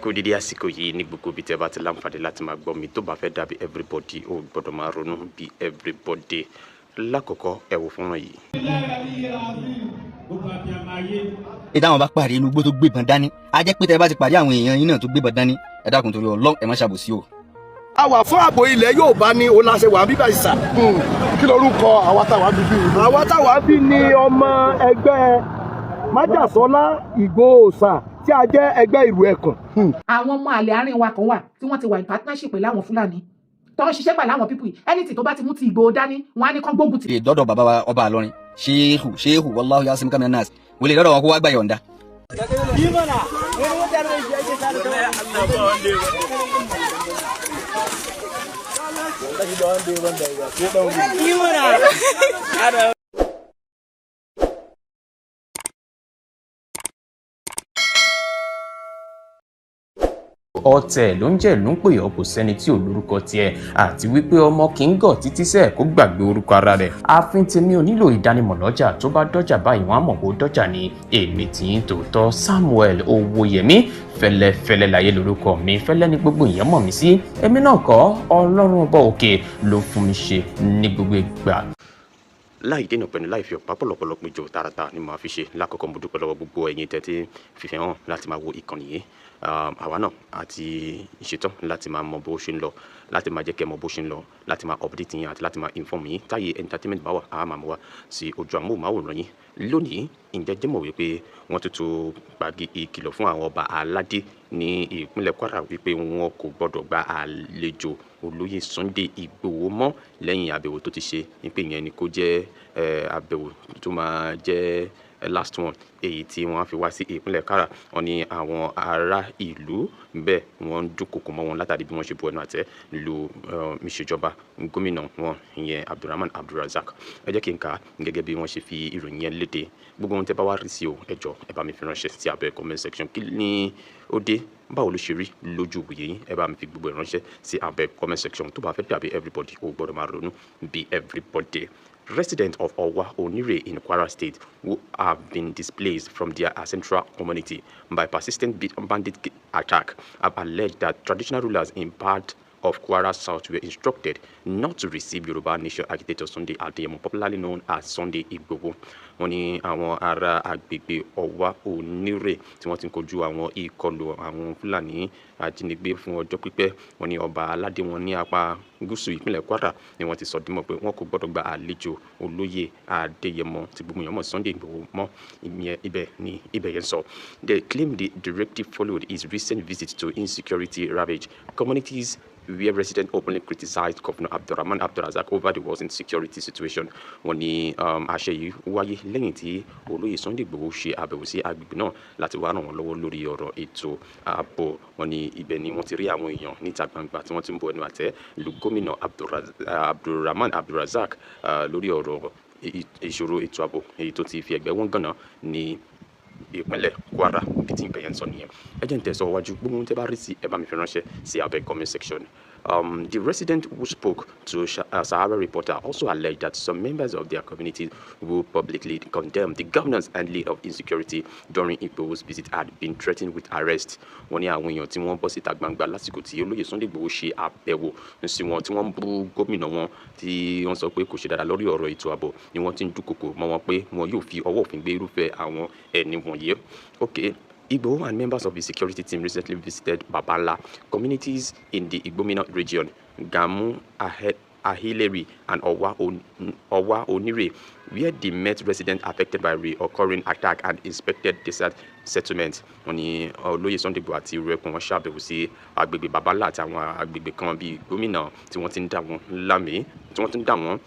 kú dídí àsìkò yìí ní gbogbo ibi tẹ́ bá ti láǹfààní láti máa gbọ́ mi tó bá fẹ́ dàbí everybody ó gbọ́dọ̀ máa ronú bí everybody. Lákọ̀ọ́kọ́ ẹ wò fúnra yìí. ìdáhùn bá pàdé inú igbó tó gbébọn dání a jẹ́ pé tẹ́ bá ti pàdé àwọn èèyàn yín náà tó gbébọn dání ẹ dákun torí Ọlọ́run ẹ má ṣàbòsí o. a wà fún ààbò ilẹ̀ Yorùbá ní oláṣẹ wà bíbá ìsà. kí lorúkọ àwa táwa bíbí. àwa táwa bí ní ọmọ ẹgbẹ́ májàsọ́lá Ìgbòho-Òòṣà tí a jẹ́ ẹgbẹ́ ìlú ẹ̀kàn. àwọn ọmọ àlè àárín wa kan wà tí wọ́n ti wà in partnership pẹ̀lú àwọn Fúlàní tó ń ṣiṣẹ́ pẹ̀lú àwọn pípù anything tó bá ti mú ti Ìgbòho dání wọn á ní kán gbógun ti. ìdọ́dọ̀ bàbá wa ọba Ìlọrin ṣéhù wallahu yasimuka minan nas wọlé lọ́dọ̀ wọn kó wá gbà yọ̀ǹda. ọ̀tẹ̀ ló ń jẹ́ ló ń pè ọ́ kò sẹ́ni tí ò lórúkọ tiẹ̀ àti wípé ọmọ kì í gọ̀ títí sẹ́ẹ̀ kó gbàgbé orúkọ ara rẹ̀. ààfin tèmi ò nílò ìdánimọ̀ lọ́jà tó bá dọ́jà báyìí wọ́n á mọ̀ bó dọ́jà ni èmi tí ń tòótọ́ Samuel Owóyẹmí fẹ́lẹ́fẹ́lẹ́ láyé lórúkọ mi fẹ́lẹ́ ní gbogbo èèyàn mọ̀ mí sí èmi náà kọ́ Ọlọ́run ọba òkè ló fún mi ṣe ní gbogbo ìgbà. láì dènà pẹ̀lú láì fi ọ̀pá pọ̀lọpọ̀lọpọ̀ ìjọ tààràtà ni màá fi ṣe lákọ̀ọ́kọ́ mo dúpẹ́ lọ́wọ́ gbogbo ẹ̀yin tẹ́tí fífẹ́ hàn láti máa wo ìkànnì yìí àwa náà àti ìṣetán láti máa mọ bó ṣe ń lọ láti máa jẹ́ kẹ́ mọ bó ṣe ń lọ láti máa update yín àti láti máa inform yín táyé entertainment bá wà á máa mú wá sí ojú àmóhùnmáwòrán yín lónìí ǹjẹ́ jẹ́ mọ̀ wípé wọ́n tuntun gbàgé ìkìlọ̀ fún àwọn ọba aládé ní ìpínlẹ̀ Kwara wípé wọn kò gbọ́dọ̀ gba àlejò olóyè Sunday Ìgbòho mọ́ lẹ́yìn àbẹ̀wò tó ti ṣe wípé ìyẹn ni kó jẹ́ àbẹ̀wò tó máa jẹ́ last one èyí tí wọ́n á fi wá sí ìpínlẹ̀ Kwara wọ́n ní àwọn ará ìlú bẹ́ẹ̀ wọ́n ń dúnkòkò mọ́ wọn látàrí bí wọ́n ṣe bu ẹnu àtẹ́ lu ìṣèjọba gómìnà wọn ìyẹn Abdulrahman Abdulrazak. ẹ jẹ́ kí n kà á gẹ́gẹ́ bí wọ́n ṣe fi ìròyìn yẹn léde gbogbo ohun tẹ́ bá wá rí sí o ẹ jọ̀ọ́ ẹ bá mi fi ránṣẹ́ sí abẹ́ comment section kí ni ó dé báwo ló ṣe rí lójú ìwòye yín ẹ bá mi fi gbogbo ìránṣẹ́ sí abẹ́ comment section tó bá fẹ́ dàbí everybody ó gbọ́dọ̀ máa ronú bí everybody. Residents of Owa Onire in Kwara State who have been displaced from their ancestral community by persistent bandit attack have alleged that traditional rulers in part of Kwara South were instructed not to receive Yoruba Nation agitator Sunday Adeyemo, popularly known as Sunday Igboho. Wọ́n ní àwọn ará agbègbè Ọ̀wá Onírè tí wọ́n ti ń kojú àwọn ìkọlù àwọn Fúlàní ajínigbé fún ọjọ́ pípẹ́. Wọ́n ní ọba aládé wọn ní apá gúúsù ìpínlẹ̀ Kwara ni wọ́n ti sọ dímọ̀ pé wọ́n kò gbọ́dọ̀ gba àlejò olóyè Adéyẹmọ tí gbogbo èèyàn mọ̀ Sunday Igboho mọ́ ibẹ̀ yẹn sọ. They claim the directive followed his recent visit to insecurity ravaged communities where residents openly criticized Governor Abdulrahman Abdulrazak over the worsening security situation. Wọ́n ní àṣẹ yìí wáyé lẹ́yìn tí olóyè Sunday Igboho ṣe àbẹ̀wò sí agbègbè náà láti wá ràn wọ́n lọ́wọ́ lórí ọ̀rọ̀ ètò ààbò. Wọ́n ní ibẹ̀ ni wọ́n ti rí àwọn èèyàn níta gbangba tí wọ́n ti ń bu ẹnu àtẹ́ lu gómìnà Abdulrahman Abdulrazak lórí ọ̀rọ̀ ìṣòro ètò ààbò èyí tó ti fi ẹ̀gbẹ́ wọn gànà ní ìpínlẹ̀ Kwara bí tí ìgbẹ̀yẹn sọ nìyẹn. ẹ jẹ́ n tẹ̀síwájú gbogbo ohun tẹ́ bá rí sí ẹ bá mi fi ránṣẹ́ sí abẹ́ comment section. The resident who spoke to Sahara Reporter also alleged that some members of their community who publicly condemned the governance and lead of insecurity during Igboho's visit had been threatened with arrest. Wọ́n ní àwọn èèyàn tí wọ́n bọ́ síta gbangba lásìkò tí olóyè Sunday Igboho ṣe àbẹ̀wò sí wọn tí wọ́n bú gómìnà wọn tí wọ́n sọ pé kò ṣe dáadáa lórí ọ̀rọ̀ ètò ààbò ni wọ́n ti ń dúnkòkò mọ́ wọn pé wọn yóò fi ọwọ́ òfin gbé irúfẹ́ àwọn ẹni wọ̀nyí. Okay. Igboho and members of the security team recently visited Babala communities in the Igbomina region, Gamu, Ahileri, and Owa Onire, where they met residents affected by reoccurring attack and inspected desert settlement. Wọ́n ní olóyè Sunday Igboho àti ìrẹ́kùn wọn ṣàbẹ̀wò sí agbègbè Babala àti àwọn agbègbè kan bíi Gómìnà tí wọ́n ti ń dà wọ́n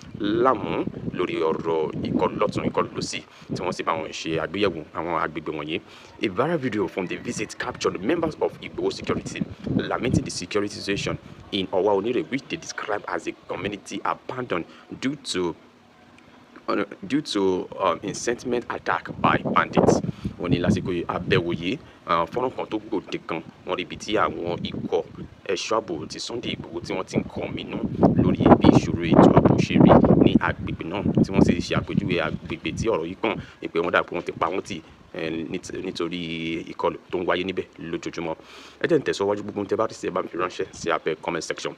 láàmú lórí ọ̀rọ̀ ìkọlù lọ́tún ìkọlù lósì tí wọ́n sì bá wọn ṣe àgbéyẹ̀wò àwọn agbègbè wọ̀nyí. A viral video from the visit captured members of Igboho security lamenting the security situation in Owa Onire, which they describe as a community abandoned due to incensement attack by bandits. Wọ́n ní lásìkò àbẹ̀wò yìí fọ́nrán kan tó gbòde kan wọ́n rí ibi tí àwọn ikọ̀ ẹ̀ṣọ́ ààbò ti Sunday Igboho tí wọ́n ti ń kọminú lórí bí ìṣòro ètò ààbò ṣe rí ní agbègbè náà tí wọ́n sì ṣe àpèjúwe agbègbè tí ọ̀rọ̀ yìí kàn pé wọ́n dà pé wọ́n ti pa wọ́n tì nítorí ìkọlù tó ń wáyé níbẹ̀ lójoojúmọ́. Ẹ jẹ́ n tẹ̀síwájú, gbogbo ohun tẹ́ bá rí sí ẹ bá mi fi ránṣẹ́ sí abẹ́ comment section.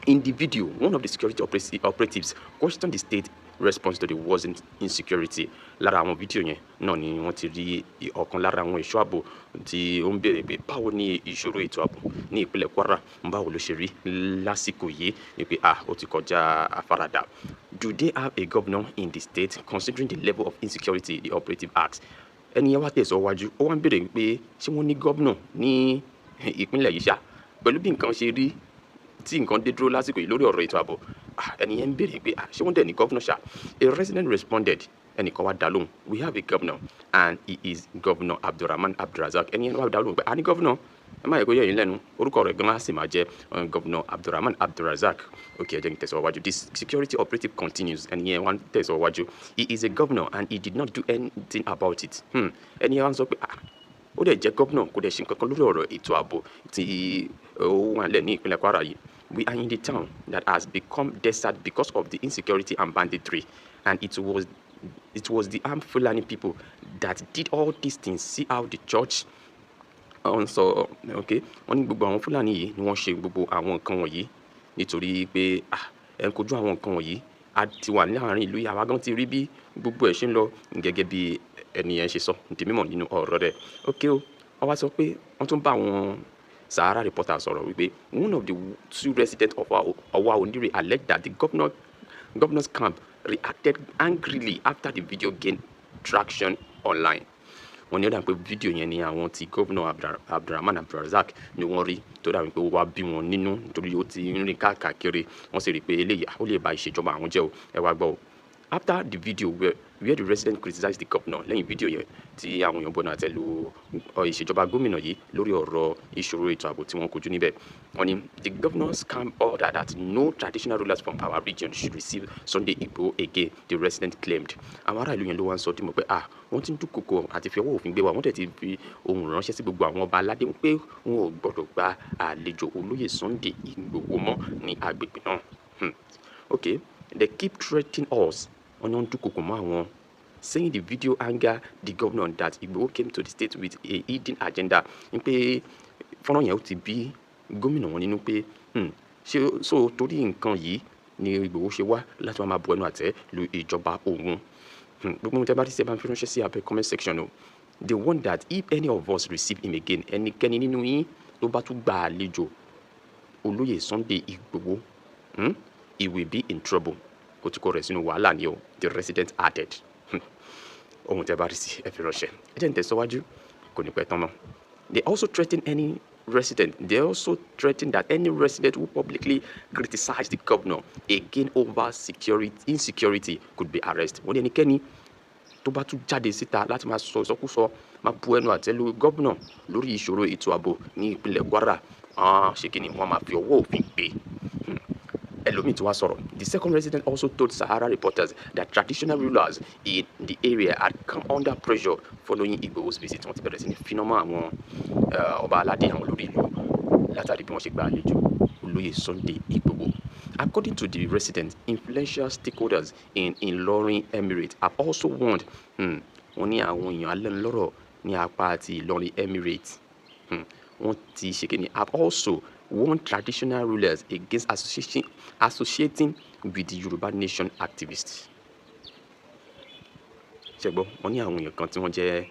In the video, one of the security operatives questioned the state response to the war's insecurity. Lára àwọn fídíò yẹn náà ni wọ́n ti rí ọ̀kan lára àwọn ẹ̀ṣọ́ ààbò tí ó ń béèrè pé báwo ni ìṣòro ètò ààbò ní ìpínlẹ̀ Kwara, báwo ló ṣe rí lásìkò yìí, ni pé ó ti kọjá àfaradà. Do they have a governor in the state considering the level of insecurity, the operative asked? Ẹni yẹn wá tẹ̀síwájú, ó wá ń béèrè pé ṣé wọ́n ní gómìnà ní ìpínlẹ̀ yìí ṣá, pẹ̀lú bí nǹkan ṣe rí tí nǹkan dé dúró lásìkò yìí lórí ọ̀rọ̀ ètò ààbò. Ẹni yẹn ń béèrè pé ṣé wọ́n dẹ̀ ní gómìnà ṣá. A resident responded, ẹnìkan wá dá lóhùn, we have a governor and he is Governor Abdulrahman Abdulrazak. Ẹni yẹn wá dá lóhùn pé a ní gómìnà, ẹ má yẹ kó yẹ yín lẹ́nu, orúkọ rẹ̀ gan-an sì máa jẹ́ Governor Abdulrahman Abdulrazak. Okay, ẹ jẹ́ kí n tẹ̀síwájú. This security operative continues. Ẹni yẹn wá ń tẹ̀síwájú, he is a governor and he did not do anything about it. Ẹni yẹn wá ń sọ pé ó dẹ̀ jẹ́ gómìnà, kò dẹ̀ ṣe nǹkan kan lórí ọ̀rọ̀ ètò ààbò tí ó wà nílẹ̀ ní ìpínlẹ̀ Kwara yìí. We are in the town that has become desert because of the insecurity and banditry, and it was the armed Fulani people that did all these things. See how the church sọ, okay, wọ́n ní gbogbo àwọn Fulani yìí ni wọ́n ṣe gbogbo àwọn nǹkan wọ̀nyí nítorí pé ẹ̀ ń kojú àwọn nǹkan wọ̀nyí, a ti wà láàrin ìlú yìí, àwa gan ti rí bí gbogbo ẹ̀ ṣe ń lọ gẹ́gẹ́ bí ẹni yẹn ṣe sọ di mímọ̀ nínú ọ̀rọ̀ rẹ̀. Okay o, wọ́n wá sọ pé wọ́n tún bá àwọn Sahara Reporter sọ̀rọ̀ wípé one of the two residents of Owa Onire alleged that the governor's camp reacted angrily after the video gained traction online. Wọ́n ní ó dà pé fídíò yẹn ni àwọn ti Governor Abdulrahman Abdulrazak ni wọ́n rí tó dà wípé ó wá bí wọn nínú nítorí ó ti ń rìn káàkiri, wọ́n sì rí pé eléyìí ó lè ba ìṣèjọba àwọn jẹ́ o. Ẹ wá gbọ́ o. After the video where the resident criticized the governor, lẹ́yìn fídíò yẹn tí àwọn èèyàn bọ́nà àtẹ́lu ìṣèjọba gómìnà yìí lórí ọ̀rọ̀ ìṣòro ètò ààbò tí wọ́n kojú níbẹ̀. Wọ́n ní the governor's camp ordered that no traditional rulers from our region should receive Sunday Igboho again, the resident claimed. Àwọn ará ìlú yẹn ló wá ń sọ dímọ̀ pé wọ́n ti ń dúnkòkò àti fi ọwọ́ òfin gbé wa, wọ́n dẹ̀ ti fi ohùn ránṣẹ́ sí gbogbo àwọn ọba aládé pé wọn ò gbọ́dọ̀ gba àlejò olóyè Sunday Igboho mọ́ ní agbègbè náà. Okay, they keep threatening us. Wọ́n ní wọ́n dúnkòkò mọ́ àwọn, saying the video anger the governor that Igboho came to the state with a hidden agenda. Ní pé fọ́nrán yẹn ó ti bí gómìnà wọn nínú pé ṣé so torí nǹkan yìí ni Igboho ṣe wá láti máa bu ẹnu àtẹ́ lu ìjọba òun. Gbogbo ohun tẹ́ bá ti ṣe bá ń fi ránṣẹ́ sí abẹ́ comment section o. They want that if any of us receive him again, ẹnikẹ́ni nínú yín tó bá tún gba àlejò olóyè Sunday Igboho, he will be in trouble. Kò tí kò rẹ̀ sínú wàhálà ni o, the resident added. Ohun tẹ́ bá rí sí ẹ fi ránṣẹ́. Ẹ jẹ́ n tẹ̀síwájú, kò ní pẹ́ tán mọ́. They also threaten that any resident who publicly criticized the governor again over insecurity could be arrested. Wọ́n ní ẹnikẹ́ni tó bá tún jáde síta láti máa sọ ìsọkúsọ, máa bu ẹnu àtẹ́ lu gómìnà lórí ìṣòro ètò ààbò ní ìpínlẹ̀ Kwara, ṣé kí ni wọ́n máa fi ọwọ́ òfin gbé. Ẹlòmíì tí wá sọ̀rọ̀. The second resident also told Sahara Reporters that traditional rulers in the area had come under pressure following Igboho's visit. Wọ́n ti bẹ̀rẹ̀ sí ní finá mọ́ àwọn ọba aládé, àwọn olórí ìlú látàrí bí wọ́n ṣe gba àlejò olóyè Sunday Igboho. According to the resident, influential stakeholders in Ilorin Emirate have also warned. Wọ́n ní àwọn èèyàn alẹ́nulọ́rọ̀ ní apá àti Ilorin Emirate. Wọ́n ti ṣe kí ni have also warned traditional rulers against associating with the Yoruba Nation activists. Ṣẹ́gbọ́, wọ́n ní àwọn èèyàn kan tí wọ́n jẹ́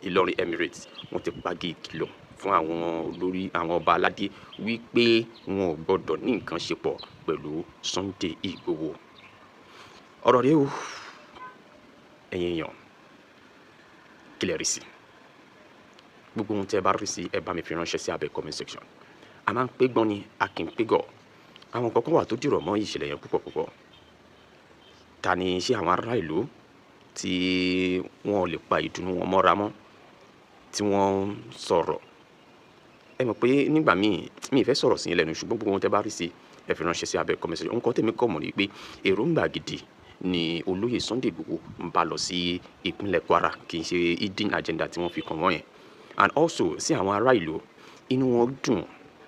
Ilorin Emirates, wọ́n ti pàgé ìkìlọ̀ fún àwọn olórí àwọn ọba aládé wípé wọn ò gbọ́dọ̀ ní nǹkan ṣe pọ̀ pẹ̀lú Sunday Igboho. Ọ̀rọ̀ rẹ̀ o, ẹ̀yin èèyàn, kí lẹ rí sí? Gbogbo ohun tẹ́ bá rí sí ẹ bá mi fi ránṣẹ́ sí abẹ́ comment section. A máa ń pé gbọ́n ni a kì í pé gọ̀. Àwọn kankan wà tó dìrọ̀ mọ́ ìṣẹ̀lẹ̀ yẹn púpọ̀. Ta ni ṣé àwọn ará ìlú tí wọn ò lè pa ìdùnnú wọn mọ́ra mọ́ tí wọ́n ń sọ̀rọ̀? Ẹ mọ̀ pé nígbà míì mi ì fẹ́ sọ̀rọ̀ sí yín lẹ́nu, ṣùgbọ́n gbogbo ohun tẹ́ bá rí sí ẹ fi ránṣẹ́ sí abẹ́ comment section. Nǹkan tèmi kọ̀ mọ̀ ni pé èròǹgbà gidi ni olóyè Sunday Igboho ń bá lọ sí ìpínlẹ̀ Kwara, kì í ṣe hidden agenda tí wọ́n fi kàn wọ́n yẹn. And also sí àwọn ará ìlú, inú wọn dùn,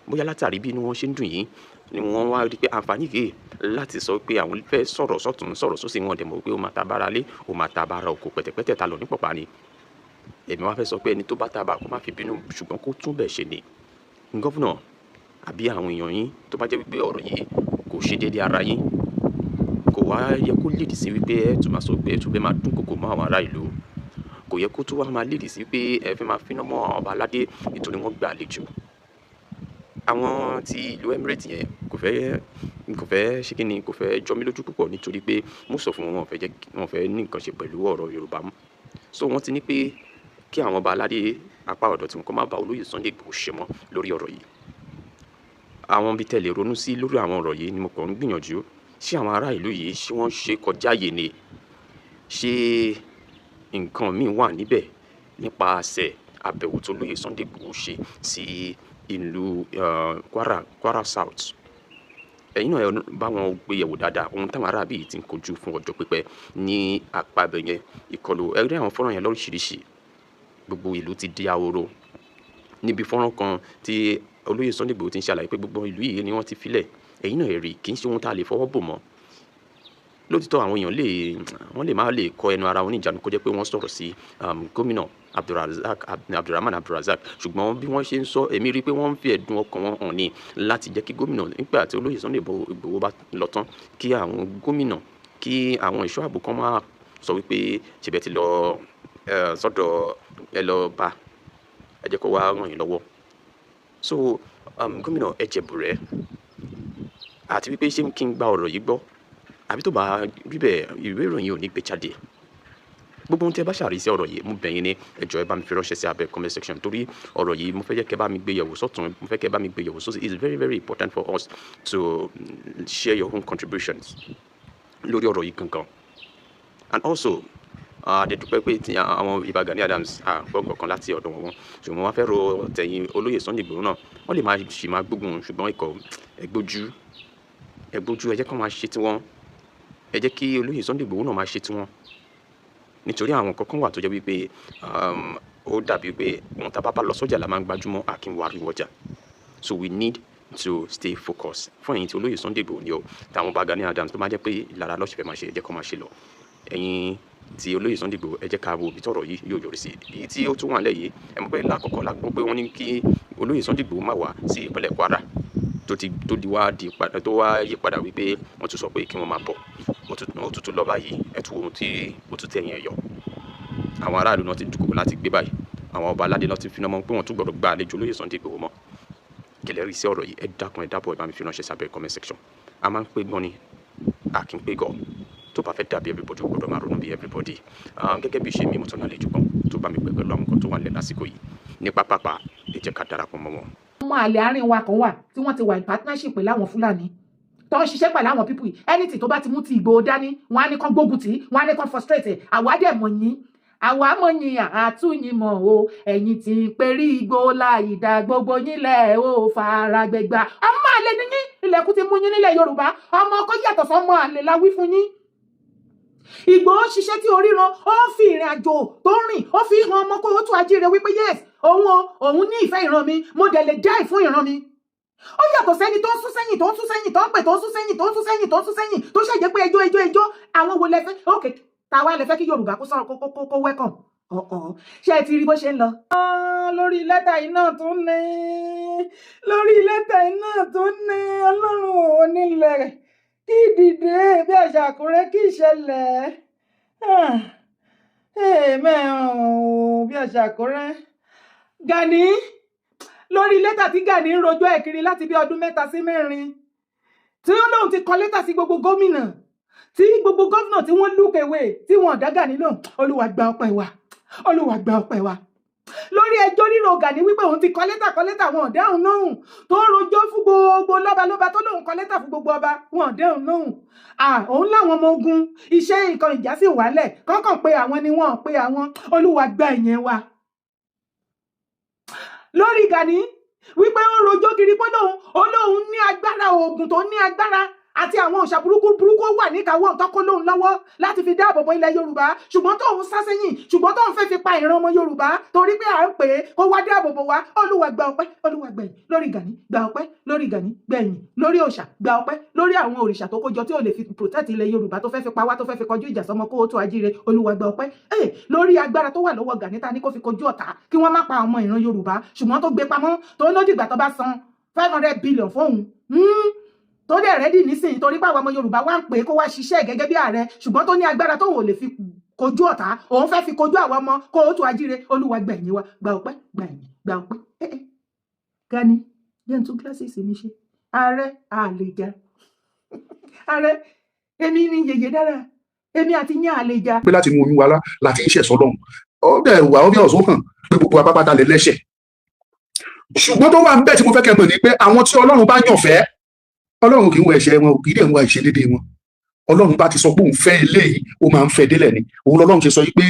bóyá látàrí bí inú wọn ṣe ń dùn yìí ni wọ́n wá rí pé àǹfààní yìí láti sọ pé àwọn fẹ́ sọ̀rọ̀ sọ́tún sọ̀rọ̀ sósì, wọn dẹ̀ mọ̀ pé ó máa ta bára lé, ó máa ta bára oko, pẹ̀tẹ̀pẹ̀tẹ̀ ta lọ ní pọ̀pá ni. èmi wá fẹ́ sọ pé ẹni tó bá tàbá kó má fi bínú ṣùgbọ́n kó tún bẹ̀ ṣe ni gọ́fúnà àbí àwọn èèyàn yín tó bá jẹ́ wípé ọ̀rọ̀ yìí kò ṣe déédéé ara yín kò wá yẹ kó lèdì sí wípé ẹ tún máa sọ pé ẹ tún fẹ́ máa dún kòkò mọ́ àwọn ará ìlú kò yẹ kó tún wá máa lèdì sí pé ẹ fẹ́ máa finá mọ́ àwọn ọba aládé nítorí wọ́n gba àlejò àwọn ti ìlú Emirates yẹn kò fẹ́ ṣe kí ni kò fẹ́ jọ mí lójú púpọ̀ nítorí pé mo sọ fún wọn wọn fẹ́ ní nǹkan ṣe pẹ̀lú ọ̀rọ̀ Yorùbá mú so wọ́n ti ní pé kí àwọn ọba aládé apá ọ̀dọ̀ tí wọn kọ́ má ba olóyè Sunday Igboho ṣe mọ́ lórí ọ̀rọ̀ yìí àwọn bí tẹ̀lé ronú sí lórí àwọn ọ̀rọ̀ yìí ni mo kàn ń gbìyànjú ṣé àwọn ará ìlú yìí ṣé wọ́n ṣe kọjá yè ni ṣé nǹkan míì wà níbẹ̀ nípasẹ̀ àbẹ̀wò tó lóyè Sunday Igboho ṣe sí ìlú Kwara South ẹ̀yin náà bá wọn gbé yẹ̀wò dáadáa ohun táwọn aráàbí yìí ti ń kojú fún ọjọ́ pípẹ́ ní apá ibẹ̀ yẹn ìkọlù ẹ̀rí àwọn fọ́nrán yẹn lóríṣiríṣi gbogbo ìlú ti di ahoro níbi fọ́nrán kan tí olóyè Sunday Igboho ti ń ṣàlàyé pé gbogbo ìlú yìí ni wọ́n ti filẹ̀ ẹ̀yin náà rí kì í ṣe ohun tá a lè fọwọ́ bò mọ́ lótìtọ́ àwọn èèyàn wọ́n lè má lè kọ ẹnu ara wọn níjànú kó jẹ́ pé wọ́n sọ̀rọ̀ sí gómìnà Abdulrahman Abdulrazak ṣùgbọ́n bí wọ́n ṣe ń sọ èmi rí i pé wọ́n ń fi ẹ̀dùn ọkàn wọn hàn ní láti jẹ́ kí gómìnà nígbà tí olóyè Sunday Igboho bá lọ tán kí àwọn gómìnà kí àwọn ẹ̀ṣọ́ ààbò kan máa sọ wípé ṣèbẹ̀ ti lọ sọ́dọ̀ ẹ lọ bá ẹ jẹ́ kó wá ràn yín lọ́wọ́ so gómìnà ẹ jẹ̀bù rẹ̀ àti wípé ṣé kí n gba ọ̀rọ̀ yìí gbọ́ àbí tó bá rí bẹ́ẹ̀ ìwé ìròyìn ò ní gbé jáde gbogbo ohun tí ẹ bá ṣàrí sí ọ̀rọ̀ yìí mo bẹ̀ yín ní ẹ jọ̀ọ́ ẹ bá mi fi ránṣẹ́ sí abẹ́ comment section torí ọ̀rọ̀ yìí mo fẹ́ jẹ́ kẹ́ bá mi gbé yẹ̀wò sọ́tún mo fẹ́ kẹ́ bá mi gbé yẹ̀wò sósì it's very very important for us to share your own contributions lórí ọ̀rọ̀ yìí gangan and also àdẹ̀dúpẹ́ pé ti àwọn Ìbà Gani Adams gbọ́ngàn kan láti ọ̀dọ̀ wọn ṣùgbọ́n wọ́n fẹ́ ro tẹ̀yìn olóyè Sunday Igboho náà wọ́n lè máa gbógun ṣùgbọ́n ikọ̀ ẹgbójú ẹ jẹ́ kó máa ṣe tiwọn ẹ jẹ́ kí olóyè Sunday Igboho náà máa ṣe tiwọn nítorí àwọn kankan wà tó jẹ́ wípé ó dàbí pé ohun tá a bá lọ sọ́jà la máa ń gbájúmọ́ àkínwárí ọjà so we need to stay focused fún ẹ̀yin tí olóyè Sunday Igboho ni o táwọn Ìbà Gani Adams tó máa jẹ́ pé ìlara lọ́sẹ̀fẹ̀ máa ṣe ẹ jẹ́ kó máa ṣe lọ ẹ̀yin tí olóyè Sunday Igboho ẹ jẹ́ ká wo ibi tọ́rọ̀ yìí yóò yọrí sí èyí tí ó tún wà lẹ́yìn ẹ mọ̀ pé lákọ̀ọ́kọ́ la gbọ́ pé wọ́n ní kí olóyè Sunday Igboho má wá sí ìpínlẹ̀ Kwara tó wá yí padà wípé wọ́n tún sọ pé kí wọ́n máa bọ̀ wọ́n tún lọ báyìí ẹ̀tù ohun tí ó tún tẹ̀yìn ẹ̀yọ àwọn aráàlú náà ti dúkòó láti gbé báyìí àwọn ọba aládé náà ti fi náà mọ̀ pé wọ́n tún gbọ́dọ̀ gba àlejò olóyè Sunday Igboho mọ́ kẹlẹ́ rí sí ọ̀rọ̀ yìí ẹ dákun ẹ dábọ̀ ẹ bá mi fi ránṣẹ́ sábẹ́ comment section a máa ń pé gbọ́n ni a kì í pé gọ̀ tó bá fẹ́ dàbí everybody gbọ́dọ̀ máa ronú bí everybody gẹ́gẹ́ bí ṣe mi mo tún náà àlejò kan tó bá mi pẹ́ pẹ̀lú àwọn nǹkan tó wà nílẹ̀ lásìkò yìí ní pápápá ẹ jẹ́ ká darapọ̀ mọ́ wọn. ọmọ àlè àárín wa kan wà tí wọ́n ti wà in partnership pẹ̀lú àwọn Fúlàní tó ń ṣiṣẹ́ pẹ̀lú àwọn people yìí anything tó bá ti mú ti Ìgbòho dání wọ́n á ní kán gbógun tì í wọ́n á ní kán frustrate àwa dẹ̀ mọ̀ yín àwa mọ̀ yín àtúnyìn mọ̀ o ẹ̀yin tí ń perí Ìgbòho láì dá gbogbo yín lẹ̀ ó fara gbẹgbà ọmọ àlè ni yín ilẹ̀kùn ti mú yín nílẹ̀ Yorùbá ọmọ ọkọ yàtọ̀ sọmọ àlè la wí fún yín Ìgbòho ṣiṣẹ́ tí oríran ó fi ìrìn àjò tó rìn ó fi hàn ọmọ kó o tún ajíire wípé yes òun ní ìfẹ́ ìran mi mo dẹ̀ lè die fún ìran mi ó yàtọ̀ sẹ́ni tó ń sún sẹ́yìn tó ń sún sẹ́yìn tó ń pè tó ń sún sẹ́yìn tó ń sún sẹ́yìn tó ń sún sẹ́yìn tó ṣàjẹ́ pé ẹjọ́ àwọn wo lẹ fẹ́ ok tàwa lẹ fẹ́ kí Yorùbá kó sọ̀rọ̀ kó welcome ṣé ẹ ti rí bó ṣe ń lọ. lórí lẹ́tà yìí náà tó ní Ọlọ́run ò nílẹ̀ rẹ̀ kí dìde bí àṣà Àkúrẹ́ kí ìṣẹ̀lẹ̀ mẹ́rin bí àṣà Àkúrẹ́ Gani lórí lẹ́tà tí Gani ń rojọ́ ẹ̀ kiri láti bí ọdún 3 sí 4 tí ó lóun ti kọ lẹ́tà sí gbogbo gómìnà tí gbogbo gómìnà tí wọ́n look away tí wọ́n dá Gani lóhùn Olúwa gba ọpẹ́ wa lórí ẹjọ́ rírò Gani wípé òun ti kọ lẹ́tà wọn ọ̀dáhùn lóhùn tó rojọ́ fún gbogbo lọ́balọ́ba tó lóun kọ lẹ́tà fún gbogbo ọba wọn ọ̀dáhùn lóhùn òun láwọn ọmọ ogun iṣẹ́ nǹkan ìjà sì wálẹ̀ kọ́kàn pé àwọn ni wọ́n pé àwọn Olúwa gba ìyẹn wa lórí Gani wípé ó rojọ́ kiri pé olóhùn ní agbára oògùn tó ní agbára àti àwọn òòṣà burúkú wà níkàáwọ́ nǹkan kó lóun lọ́wọ́ láti fi dáàbò bo ilẹ̀ Yorùbá ṣùgbọ́n tóun sá sẹ́yìn ṣùgbọ́n tóun fẹ́ fi pa ìran ọmọ Yorùbá torí pé à ń pè é kó wá dáàbò bo wa. Olúwa gba ọpẹ́, Olúwa gbẹ̀yìn lórí Gani, gba ọpẹ́ lórí Gani, gbẹ̀yìn lórí òòṣà, gba ọpẹ́ lórí àwọn òrìṣà tó kójọ tí ò lè fi protect ilẹ̀ Yorùbá tó fẹ́ fi pa wá tó fẹ́ fi kọjú ìjà sọmọ kó tó ajíire. Olúwa gba ọpẹ́ lórí agbára tó wà lọ́wọ́ Gani ta ní kó fi kojú ọ̀tá kí wọ́n má pa ọmọ ìran Yorùbá ṣùgbọ́n tó gbé pamọ́ tó ní ó dìgbà tó bá san 500 billion fóun tó dẹ̀ rẹ́dì nísìnyí torí pé àwọn ọmọ Yorùbá wá ń pè é kó wá ṣiṣẹ́ gẹ́gẹ́ bí ààrẹ ṣùgbọ́n tó ní agbára tóun ò lè fi kojú ọ̀tá òun fẹ́ fi kojú àwọn ọmọ kó o tó ajíire. Olúwa gbẹ̀yìn wa, gba ọpẹ́, gbẹ̀yìn, gba ọpẹ́. Gani jẹ́ n tún gíláṣìsì mi ṣe ààrẹ àlejà ààrẹ èmi ni yèyé dára èmi àti yín àlejà. pé láti mú oyún wa láti iṣẹ́ sọ́lọ́run ó dẹ̀ wà ó bí ọ̀sán hàn pé gbogbo apápátá lè lẹ́ṣẹ̀ ṣùgbọ́n tó wà ń bẹ̀ tí mo fẹ́ kẹ́ mọ̀ ni pé àwọn tí Ọlọ́run bá yàn fẹ́ Ọlọ́run kì í wọ ẹ̀ṣẹ̀ wọn kì í dẹ̀ wọ ìṣedéédéé wọn. Ọlọ́run bá ti sọ pé òun fẹ́ eléyìí ó máa ń fẹ́ délẹ̀ ni òun lọ́lọ́run ṣe sọ yìí pé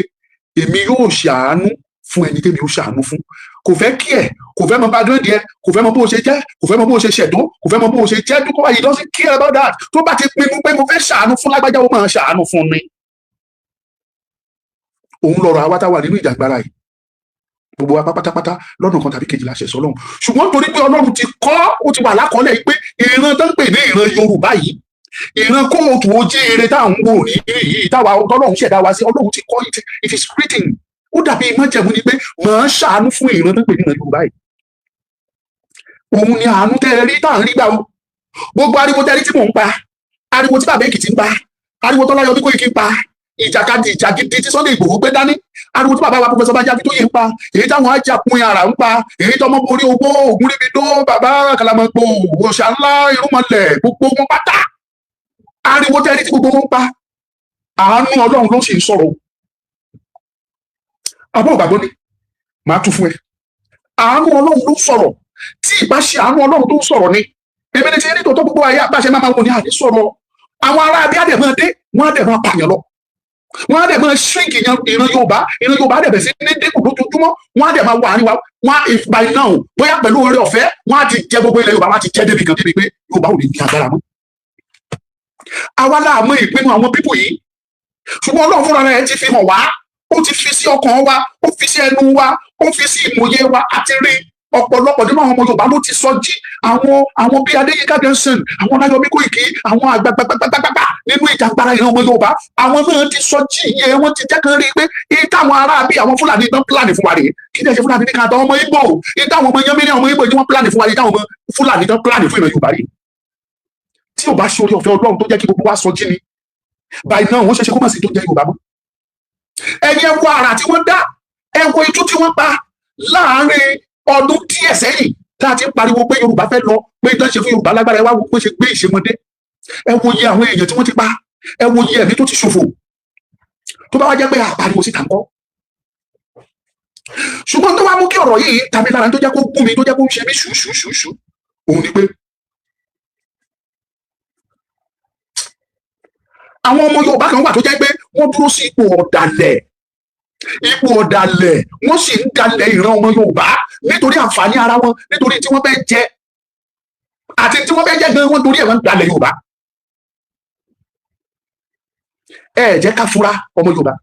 èmi yóò ṣàánú fún ẹni tẹ́mi ó ṣàánú fún. Kò fẹ́ kí ẹ kò fẹ́ mọ background ẹ kò fẹ́ mọ bó o ṣe jẹ́ kò fẹ́ mọ bó o ṣe ṣẹ̀dún kò fẹ́ mọ bó o ṣe jẹ́ dúkọ́ he doesn't care about that. Tó bá ti pinnu pé mo fẹ́ ṣàánú fún lágbájá ó máa ṣàánú fún ni. Òun lọ̀rọ̀ àwa tá wà nínú ìjàgbára yìí gbogbo wa pátápátá lọ́nà kan tàbí kejì la ṣẹ̀ sọ́lọ́run ṣùgbọ́n torí pé Ọlọ́run ti kọ́ ó ti wà lákọọ́lẹ̀ pé ìran tó ń pè ní ìran Yorùbá yìí ìran kóòtù ojíire táwọn ń wò ní yìí táwa Ọlọ́run ṣẹ̀dá wa sí Ọlọ́run ti kọ́ it is written ó dàbí májẹ̀mú ni pé màá ṣàánú fún ìran tó ń pè ní ìran Yorùbá yìí. Òun ni àánú tẹ́ ẹ rí tá à ń rí gbà ó gbogbo ariwo tẹ́ rí tí mò ń pa ariwo tí bàbá Èkìtì ń pa ariwo tó láyọ̀ bí Kóìkí ń pa ìjàkadì ìjàgídí tí Sunday Ìgbòho gbé dání ariwo tí bàbá wa Professor Banji Akíntóyè ń pa èyí táwọn ajakun ara ń pa èyí tó ọmọ borí owó Ògúnríbidó bàbá Kàlàmọ̀gbò òòṣà ńlá Irúnmọlẹ̀ gbogbo wọn pátá ariwo tẹ́rí tí gbogbo wọn ń pa àánú Ọlọ́run ló sì ń sọ̀rọ̀ àbọ̀ ògbàgbọ́ ni màá tún fún ẹ àánú Ọlọ́run ló sọ̀rọ̀ tí ìbá ṣe àánú Ọlọ́run tó ń sọ̀rọ̀ ni èmi ní ti ní tòótọ́ gbogbo ayé àbáṣe máa wọ ní àdé sọ̀rọ̀ àwọn ará abí àdèmọ́ dé wọ́n á dẹ̀ máa pààyàn lọ wọ́n á dẹ̀ máa shrink ìran Yorùbá á dẹ̀ bẹ̀ sí ní dínkù lójoojúmọ́ wọ́n á dẹ̀ máa wà àríwá wọ́n á by now bóyá pẹ̀lú oore ọ̀fẹ́ wọ́n á ti jẹ gbogbo ilẹ̀ Yorùbá wọ́n á ti jẹ́ débi kan débi pé Yorùbá ò ní ní agbára mọ́. Àwa láàmú ìpinnu àwọn pípò yìí ṣùgbọ́n Ọlọ́run fúnra rẹ̀ ti fi hàn wá ó ti fi sí ọkàn wa ó fi sí ẹnu wa ó fi sí ìmọ̀ye wa àti rí ọ̀pọ̀lọpọ̀ nínú àwọn ọmọ Yorùbá ló ti sọ jí àwọn bíi Adéyínká Johnson àwọn Ọláyọmí Kóìkí àwọn àgbàgbàgbàgbàgbà nínú ìjàgbara ìran ọmọ Yorùbá àwọn náà ti sọ jí iye wọn ti jẹ́ kan rí i pé iye táwọn ará bíi àwọn Fúlàní tán pílànì fún wa rèé kí ni ẹ ṣe Fúlàní ní ká àtàwọn ọmọ Ìgbò iye táwọn ọmọ Yánmírí ọmọ Ìgbò tí wọ́n pílànì fún wa rèé táwọn ọmọ Fúlàní tán pílànì fún ìran Yorùbá rèé tí ò bá ṣe orí ọ̀fẹ́ Ọlọ́run tó jẹ́ kí gbogbo wa sọ jí ni báyìí náà wọ́n ṣẹ̀ṣẹ̀ kó má sí tó jẹ́ Yorùbá mọ́ ẹni ẹwọ ara tí wọ́n dá ẹwọ itú tí wọ́n pa láàárín ọdún díẹ̀ sẹ́yìn tá a ti ń pariwo pé Yorùbá fẹ́ lọ pé ìtàn ṣe fún Yorùbá lágbára ẹ wá wo pé ṣe gbé ìṣèmọdé ẹ wo iye àwọn èèyàn tí wọ́n ti pa ẹ wo iye ẹ̀mí tó ti ṣòfò tó bá wá jẹ́ pé àpariwo síta ńkọ́ ṣùgbọ́n tó wá mú kí ọ̀rọ̀ yìí tàbí lára tó jẹ́ kó gún mi tó jẹ́ kó ń ṣe mí ṣùṣùṣùṣù òun ni pé àwọn ọmọ Yorùbá kan wà tó jẹ́ pé wọ́n dúró sí ipò ọ̀dàlẹ̀ wọ́n sì ń dalẹ̀ ìran ọmọ Yorùbá nítorí àǹfààní ara wọn nítorí tí wọ́n fẹ́ jẹ àti tí wọ́n fẹ́ jẹ gan wọ́n torí ẹ̀ wọ́n ń dalẹ̀ Yorùbá. ẹ jẹ́ ká fura ọmọ Yorùbá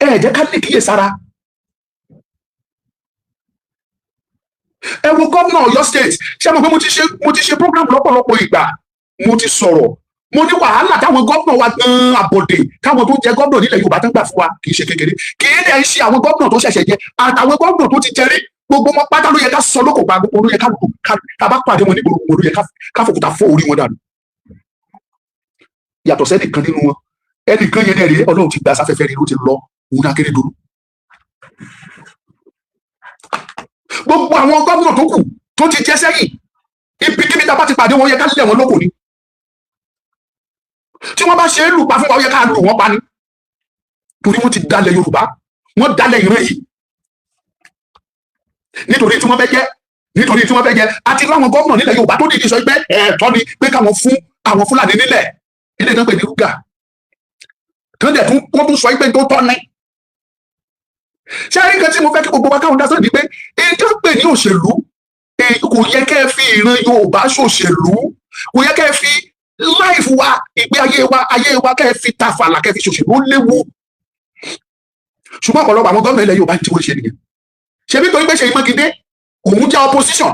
ẹ jẹ́ ká lè kíyèsára. ẹ wo gómìnà Ọ̀yọ́ state ṣé mo pé mo ti ṣe program lọ́pọ̀lọpọ̀ ìgbà mo ti sọ̀rọ̀ mo ní wàhálà táwọn gómìnà wa gan àbọ̀dè táwọn tó jẹ gómìnà nílẹ̀ Yorùbá tó ń gbà fún wa kì í ṣe kékeré kì í dẹ̀ ṣe àwọn gómìnà tó ṣẹ̀ṣẹ̀ jẹ àtàwọn gómìnà tó ti jẹrí gbogbo wọn pátá ló yẹ ká sọ lóko pa gbogbo ló yẹ ká bá pàdé wọn nígboro gbogbo ló yẹ ká fòkúta fọ́ orí wọn dànù. yàtọ̀ sẹ́nìkan nínú wọn ẹnìkan yẹn rèé Ọlọ́run ti gba sáfẹ́fẹ́ rèé ló ti lọ òun náà kéré dúró. gbogbo àwọn gómìnà tó kù tó ti jẹ sẹ́yìn ibikíbi tá a bá ti pàdé wọn yẹ ká lẹ̀ wọn lóko ni tí wọ́n bá ṣe é lù pa fún wa ó yẹ ká lù wọ́n pa ni torí wọ́n ti dalẹ̀ Yorùbá wọ́n dalẹ̀ ìran yìí nítorí tí wọ́n fẹ́ jẹ́ àti láwọn gómìnà nílẹ̀ Yorùbá tó dìde sọ pé ẹ̀tọ́ ni pé káwọn fún àwọn Fúlàní nílẹ̀ ilé ìtàn pè ní rúgà kan dẹ̀ wọ́n tún sọ pé tó tọ́ ni ṣé àyíká nǹkan tí mo fẹ́ kí gbogbo wa káwọn dá sọ́ọ̀ ni pé èyí tó ń pè ní òṣèlú kò yẹ kẹ́ ẹ fi ìran Yorùbá ṣòṣèlú kò yẹ kẹ́ ẹ fi láìfù wa ìgbé ayé wa kẹ́ ẹ fi ta fàlà kẹ́ ẹ fi ṣòṣèlú ó léwu. Ṣùgbọ́n ọ̀pọ̀lọpọ̀ àwọn gómìnà ilẹ̀ Yorùbá tí wọ́n ṣe nìyẹn. Ṣebí torí pé Ṣèyí Mákindé òun jẹ́ opposition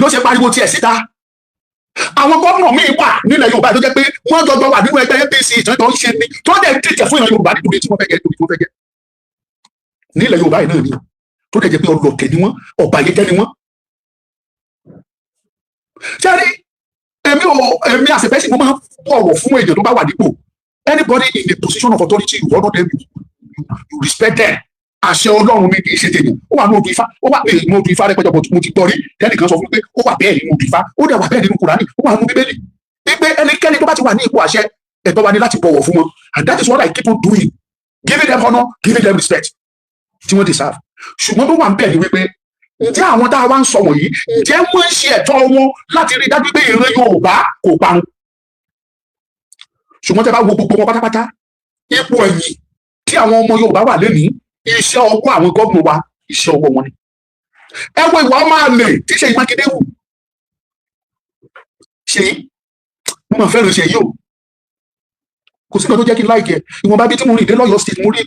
ló ṣe pariwo tiẹ̀ síta. Àwọn gómìnà míì wà nílẹ̀ Yorùbá tó jẹ́ pé wọ́n jọjọ wà nínú ẹgbẹ́ APC ìtọ́jọ́ ń ṣe ni tó dẹ̀ ń tètè fún ìran Yorùbá nítorí tí wọ́n fẹ́ jẹ́ nítorí tí wọ́n fẹ́ jẹ́. Nílẹ̀ Yorùbá yìí náà ni tó dẹ̀ jẹ́ pé ọlọ́tẹ̀ ni wọ́n, ọ̀bàyéjẹ́ ni wọ́n. Ṣé èmi as a person mo máa ń bọ̀wọ̀ fún èèyàn tó bá wà nípò. Anybody in a position of authority you honor them, you respect them. Àṣẹ Ọlọ́run ni kì í ṣe tèèyàn. Ó wà ní odù Ifá, ó wà ní odù Ifá rẹpẹtẹ bọ̀ mo ti gbọ́ rí tẹ́nìkan sọ fún pé ó wà bẹ́ẹ̀ nínú odù Ifá, ó dẹ̀ wà bẹ́ẹ̀ nínú Kùránì, ó wà nínú Bíbélì. Pé ẹnikẹ́ni tó bá ti wà ní ipò àṣẹ ẹ̀tọ́ wa ni láti bọ̀wọ̀ fún wọn. And that is what I keep on doing, giving them honor, giving them respect tí wọ́n deserve. Ṣùgbọ́n tó wà ń bẹ̀ ni wípé ǹjẹ́ àwọn tá a wá ń sọ wọ̀nyí ǹjẹ́ wọ́n ń ṣe ẹ̀tọ́ wọn láti rí dájú pé ìran Yorùbá kò parun. Ṣùgbọ́n tẹ́ bá wo gbogbo wọn pátápátá ipò ẹ̀yìn tí àwọn ọmọ Yorùbá wà lénìí iṣẹ́ ọwọ́ àwọn gómìnà wa iṣẹ́ ọwọ́ wọn ni. Ẹ wo ìwà ọmọ àlè tí Ṣèyí Mákindé wù. Ṣèyí mo máa fẹ́ràn Ṣèyí o, kò sí nǹkan tó jẹ́ kí n láìkẹ́. Ìwọ̀nba bí tí mo rìn dé lọ́yọ̀ state mo rí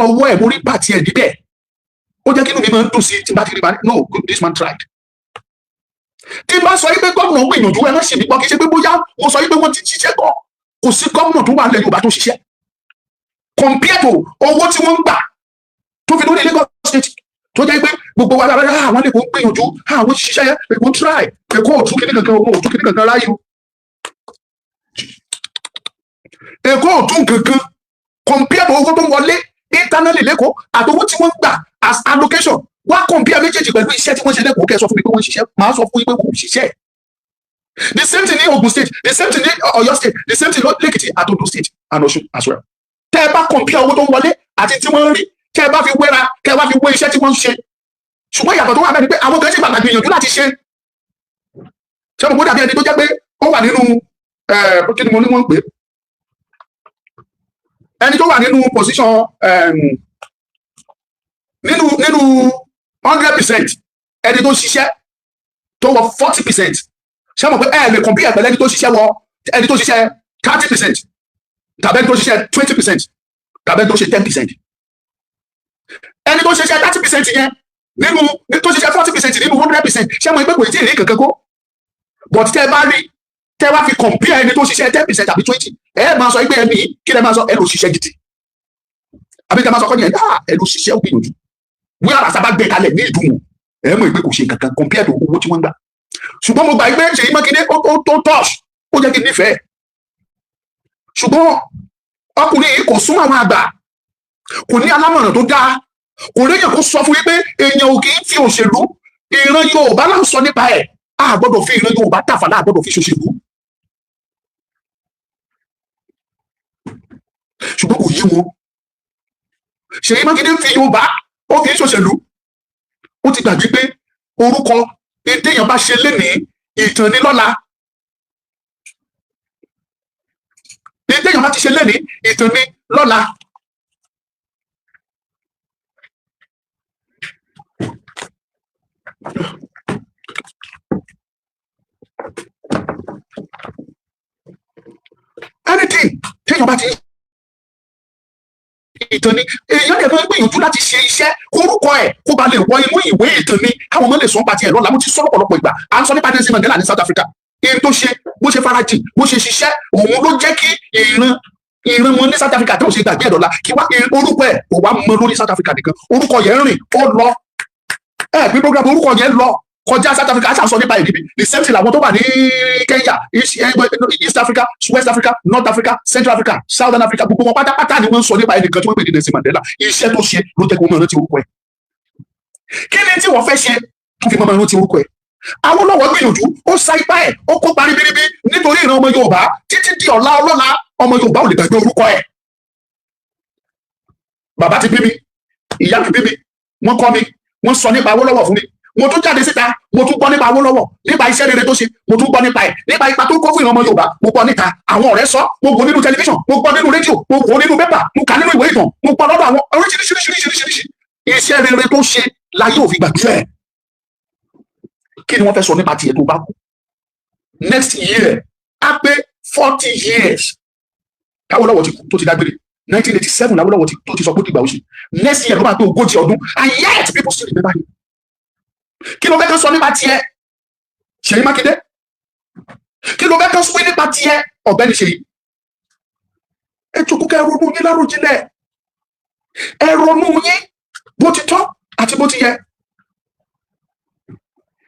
ọwọ́ ẹ̀ mo rí pàtì ẹ̀ níbẹ̀. Ó jẹ́ kí inú mi máa ń dùn sí tí n bá ti rí bá no this man tried. Tí n bá sọ pé gómìnà ń gbìyànjú ẹ má ṣe mí gbọ́ kì í ṣe pé bóyá mo sọ pé wọ́n ti ṣiṣẹ́ kọ́, kò sí gómìnà tó wà nílẹ̀ Yorùbá tó ṣiṣẹ́ compare to owó tí wọ́n ń gbà tó fi lórí Lagos state tó jẹ́ pé gbogbo wa àwọn lè kó ń gbìyànjú àwọn ṣiṣẹ́ èkó try èkó òtún kíní kankan owó òtún kíní kankan ráyò èkó òtún kankan compare to owó tó ń wọlé internally lẹ́kọ̀ọ́ àti owó tí wọ́n ń gbà as allocation wá compare méjèèjì pẹ̀lú iṣẹ́ tí wọ́n ṣe lẹ́kọ̀ọ́ kẹ́ ẹ sọ fún mi pé wọ́n ṣiṣẹ́ màá sọ fún yín pé wọ́n ṣiṣẹ́. The same thing in Ogun State, the same thing in Ọ̀yọ́ State, the same thing in Ekiti and Ondo State and Ọ̀ṣun as well. Tẹ́ ẹ bá compare owó tó ń wọlé àti tí wọ́n ń rí tẹ́ ẹ bá fi wéra tẹ́ ẹ bá fi wé iṣẹ́ tí wọ́n ń ṣe. Ṣùgbọ́n ìyàtọ̀ tó wà bẹ́ẹ̀ ni pé àwọn kan ṣe pàtàkì ìyànjú láti ṣe. Ṣé mo gbọ́dọ̀ bí ẹni tó jẹ́ pé ó wà nínú kí ni mo ní wọ́n ń pè é? Ẹni tó wà nínú position nínú 100% ẹni tó ṣiṣẹ́ tó wọ 40%. Ṣé mo pé ẹ lè compare pẹ̀lú ẹni tó ṣiṣẹ́ 30% tàbí ẹni tó ṣiṣẹ́ 20% tàbí ẹni tó ṣe 10%. Ẹni tó ṣiṣẹ́ 30% yẹn nínú tó ṣiṣẹ́ 40% nínú 100%. Ṣé mo pé kò tí ì rí kankan kó? But tẹ́ ẹ bá rí tẹ́ ẹ bá fi compare ẹni tó ṣiṣẹ́ 10% tàbí 20%, ẹ máa sọ pé ẹni kí lẹ máa sọ ẹ lò ṣiṣẹ́ gidi. Àbí tẹ́ máa sọ kọ́ ni ẹ lò ṣiṣẹ́ gbìyànjú. Wíwá àṣà bá gbé kalẹ̀ ní ìdùnnú ẹ mọ̀ pé kò ṣe kankan compare to owó tí wọ́n ń gbà. Ṣùgbọ́n mo gbà pé Ṣèyí Mákindé ó tó touch ó jẹ́ kí n nífẹ̀ẹ́. Ṣùgbọ́n ọkùnrin yìí kò súnmọ́ àwọn àgbà, kò ní alámọ̀ràn tó dáa, kò léyìn kó sọ fún yín pé èèyàn ò kì í fi òṣèlú ìran Yorùbá là ń sọ nípa ẹ̀, a gbọ́dọ̀ fi ìran Yorùbá tàfàlà, a gbọ́dọ̀ fi ṣòṣèlú. Ṣùgbọ́n kò yí wọn. Ṣèyí Mákindé fi Yorùbá ó fi ṣòṣèlú, ó ti gbàgbé pé orúkọ téèyàn bá ṣe lénìí ìtàn ní lọ́la. Téèyàn bá ti ṣe lénìí ìtàn ní lọ́la. Anything téèyàn bá ti ìtàn ni èèyàn lè máa gbìyànjú láti ṣe iṣẹ́ orúkọ ẹ̀ kó ba lè wọ inú ìwé ìtàn ni káwọn ọmọ lè sọ pàtì ẹ̀ lọ́la. Mo ti sọ ọ̀pọ̀lọpọ̀ ìgbà à ń sọ nípa Nelson Mandela ní South Africa. Èyí tó ṣe bó ṣe farajìn bó ṣe ṣiṣẹ́ òun ló jẹ́ kí ìran wọn ní South Africa tó ṣe gbàgbé ẹ̀ lọ́la kí wá orúkọ ẹ̀ kò wá mọ lórí South Africa nìkan. Orúkọ yẹn rìn ó lọ bí program orúkọ yẹn lọ kọjá South Africa. Àṣà sọ nípa ìdíbi the same thing làwọn tó wà ní Kenya, East Africa, West Africa, North Africa, Central Africa, Southern Africa, gbogbo wọn pátápátá ni wọ́n ń sọ nípa ẹnìkan tí wọ́n pè ní Nelson Mandela. Iṣẹ́ tó ṣe ló jẹ́ kó mọ̀ rántí orúkọ ẹ̀. Kí ni tí wọ́n fẹ́ ṣe tó fi mọ̀ rántí orúkọ ẹ̀? Awólọ́wọ̀ gbìyànjú ó sa ipá ẹ̀ ó kópa ribiribi nítorí ìran ọmọ Yorùbá títí di ọ̀la ọlọ́la ọmọ Yorùbá ò lè gbàgbé orúkọ ẹ̀. Bàbá ti bí mi, ìyá ti bí mi, wọ́n kọ́ mi, wọ́n sọ nípa Awólọ́wọ̀ fún mi. Mo tún jáde síta mo tún gbọ́ nípa Awólọ́wọ̀ nípa iṣẹ́ rere tó ṣe mo tún gbọ́ nípa ẹ̀ nípa ipa tó kó fún ìran ọmọ Yorùbá mo gbọ́ níta àwọn ọ̀rẹ́ sọ mo gbọ́ nínú tẹlifíṣàn mo gbọ́ nínú rédíò mo gbọ́ nínú pépà mo kà nínú ìwé ìtàn mo gbọ́ lọ́dọ̀ àwọn oríṣiríṣi iṣẹ́ rere tó ṣe láyé òfin gbàgbé ẹ̀. Kí ni wọ́n fẹ́ sọ nípa tiẹ̀ tó bá kú? Next year á pé 40 years Awólọ́wọ̀ tó ti dágbére 1987 Awólọ́wọ̀ tó ti sọ pé ó dìgbà ó ṣe next year ló máa pé 40 ọdún and yet people still remember him. Kí ló fẹ́ kán sọ nípa tiẹ̀ Ṣèyí Mákindé? Kí ló fẹ́ kán sọ nípa tiẹ̀ Ọ̀gbẹ́ni Ṣèyí? Ẹ jókòó kẹ́ ronú yín láròjinlẹ̀, ẹ ronú yín bó ti tọ́ àti bó ti yẹ.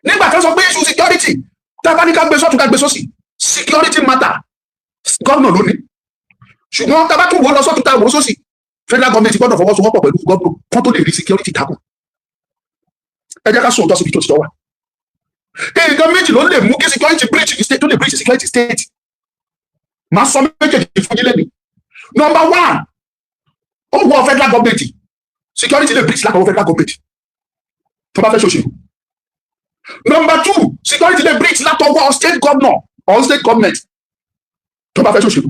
Nígbà tó sọ pé issue security tá a bá ní ká gbé sọ́tún ká gbé sósì, security matter gómìnà ló ní. Ṣùgbọ́n tá a bá tún wọ́ lọ sọ́tún tá a wọ́ sósì, federal government gbọ́dọ̀ fọwọ́sowọ́pọ̀ pẹ̀lú gómìnà kán tó lè rí security takùn. Ẹ jẹ́ ká sọ òótọ́ síbi tó ti tọ́ wa. Nǹkan méjì ló lè mú kí security breach the state, tó lè breach security state. Màá sọ méjèèjì fún yín lẹ́nu. Number one, ó wọ federal government, security lè breach lákọ̀ọ́ federal government tó bá fẹ́ ṣòṣèlú. Number two, security lè breach látọwọ́ state governor or state government tó bá fẹ́ ṣòṣèlú.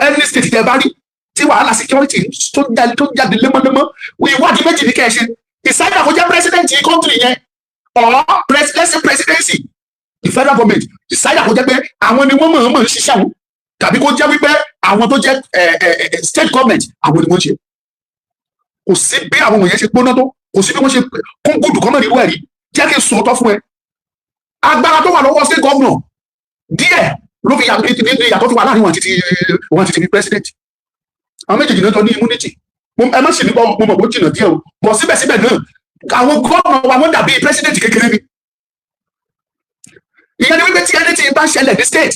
Any state tẹ́ bá rí tí wàhálà security tó jáde lemọ́lemọ́, ìwádìí méjì ní kẹ́ ẹ ṣe. Ìsáyà kó jẹ́ president country yẹn or let's say presidency, the federal government, ìsáyà kó jẹ́ pé àwọn ni wọ́n mọ̀ ń ṣiṣẹ́ wọn, tàbí kó jẹ́ wípé àwọn tó jẹ́ state government àwọn ni wọ́n ṣe. Kò sí bí àwọn wọ̀nyẹn ṣe gbóná tó, kò sí bí wọ́n ṣe kún gùdù kọ́mọ̀ nínú ẹ̀rí. Jẹ́ kí n sọ ọ̀tọ̀ fún ẹ. Agbára tó wà lọ́wọ́ state governor díẹ̀ ló fi yàtọ̀ tó wà láàrin wọn àti ti president. Àwọn méjèèjì náà jọ ní immunity. Ẹ má sì ní bọ́ mo mọ̀ bó jìnnà díẹ̀ o, bọ̀ síbẹ̀síbẹ̀ náà àwọn gómìnà wa wọ́n dàbí president kékeré ni. Ìyẹn ni wípé tí ẹni tí bá ṣẹlẹ̀ ní state,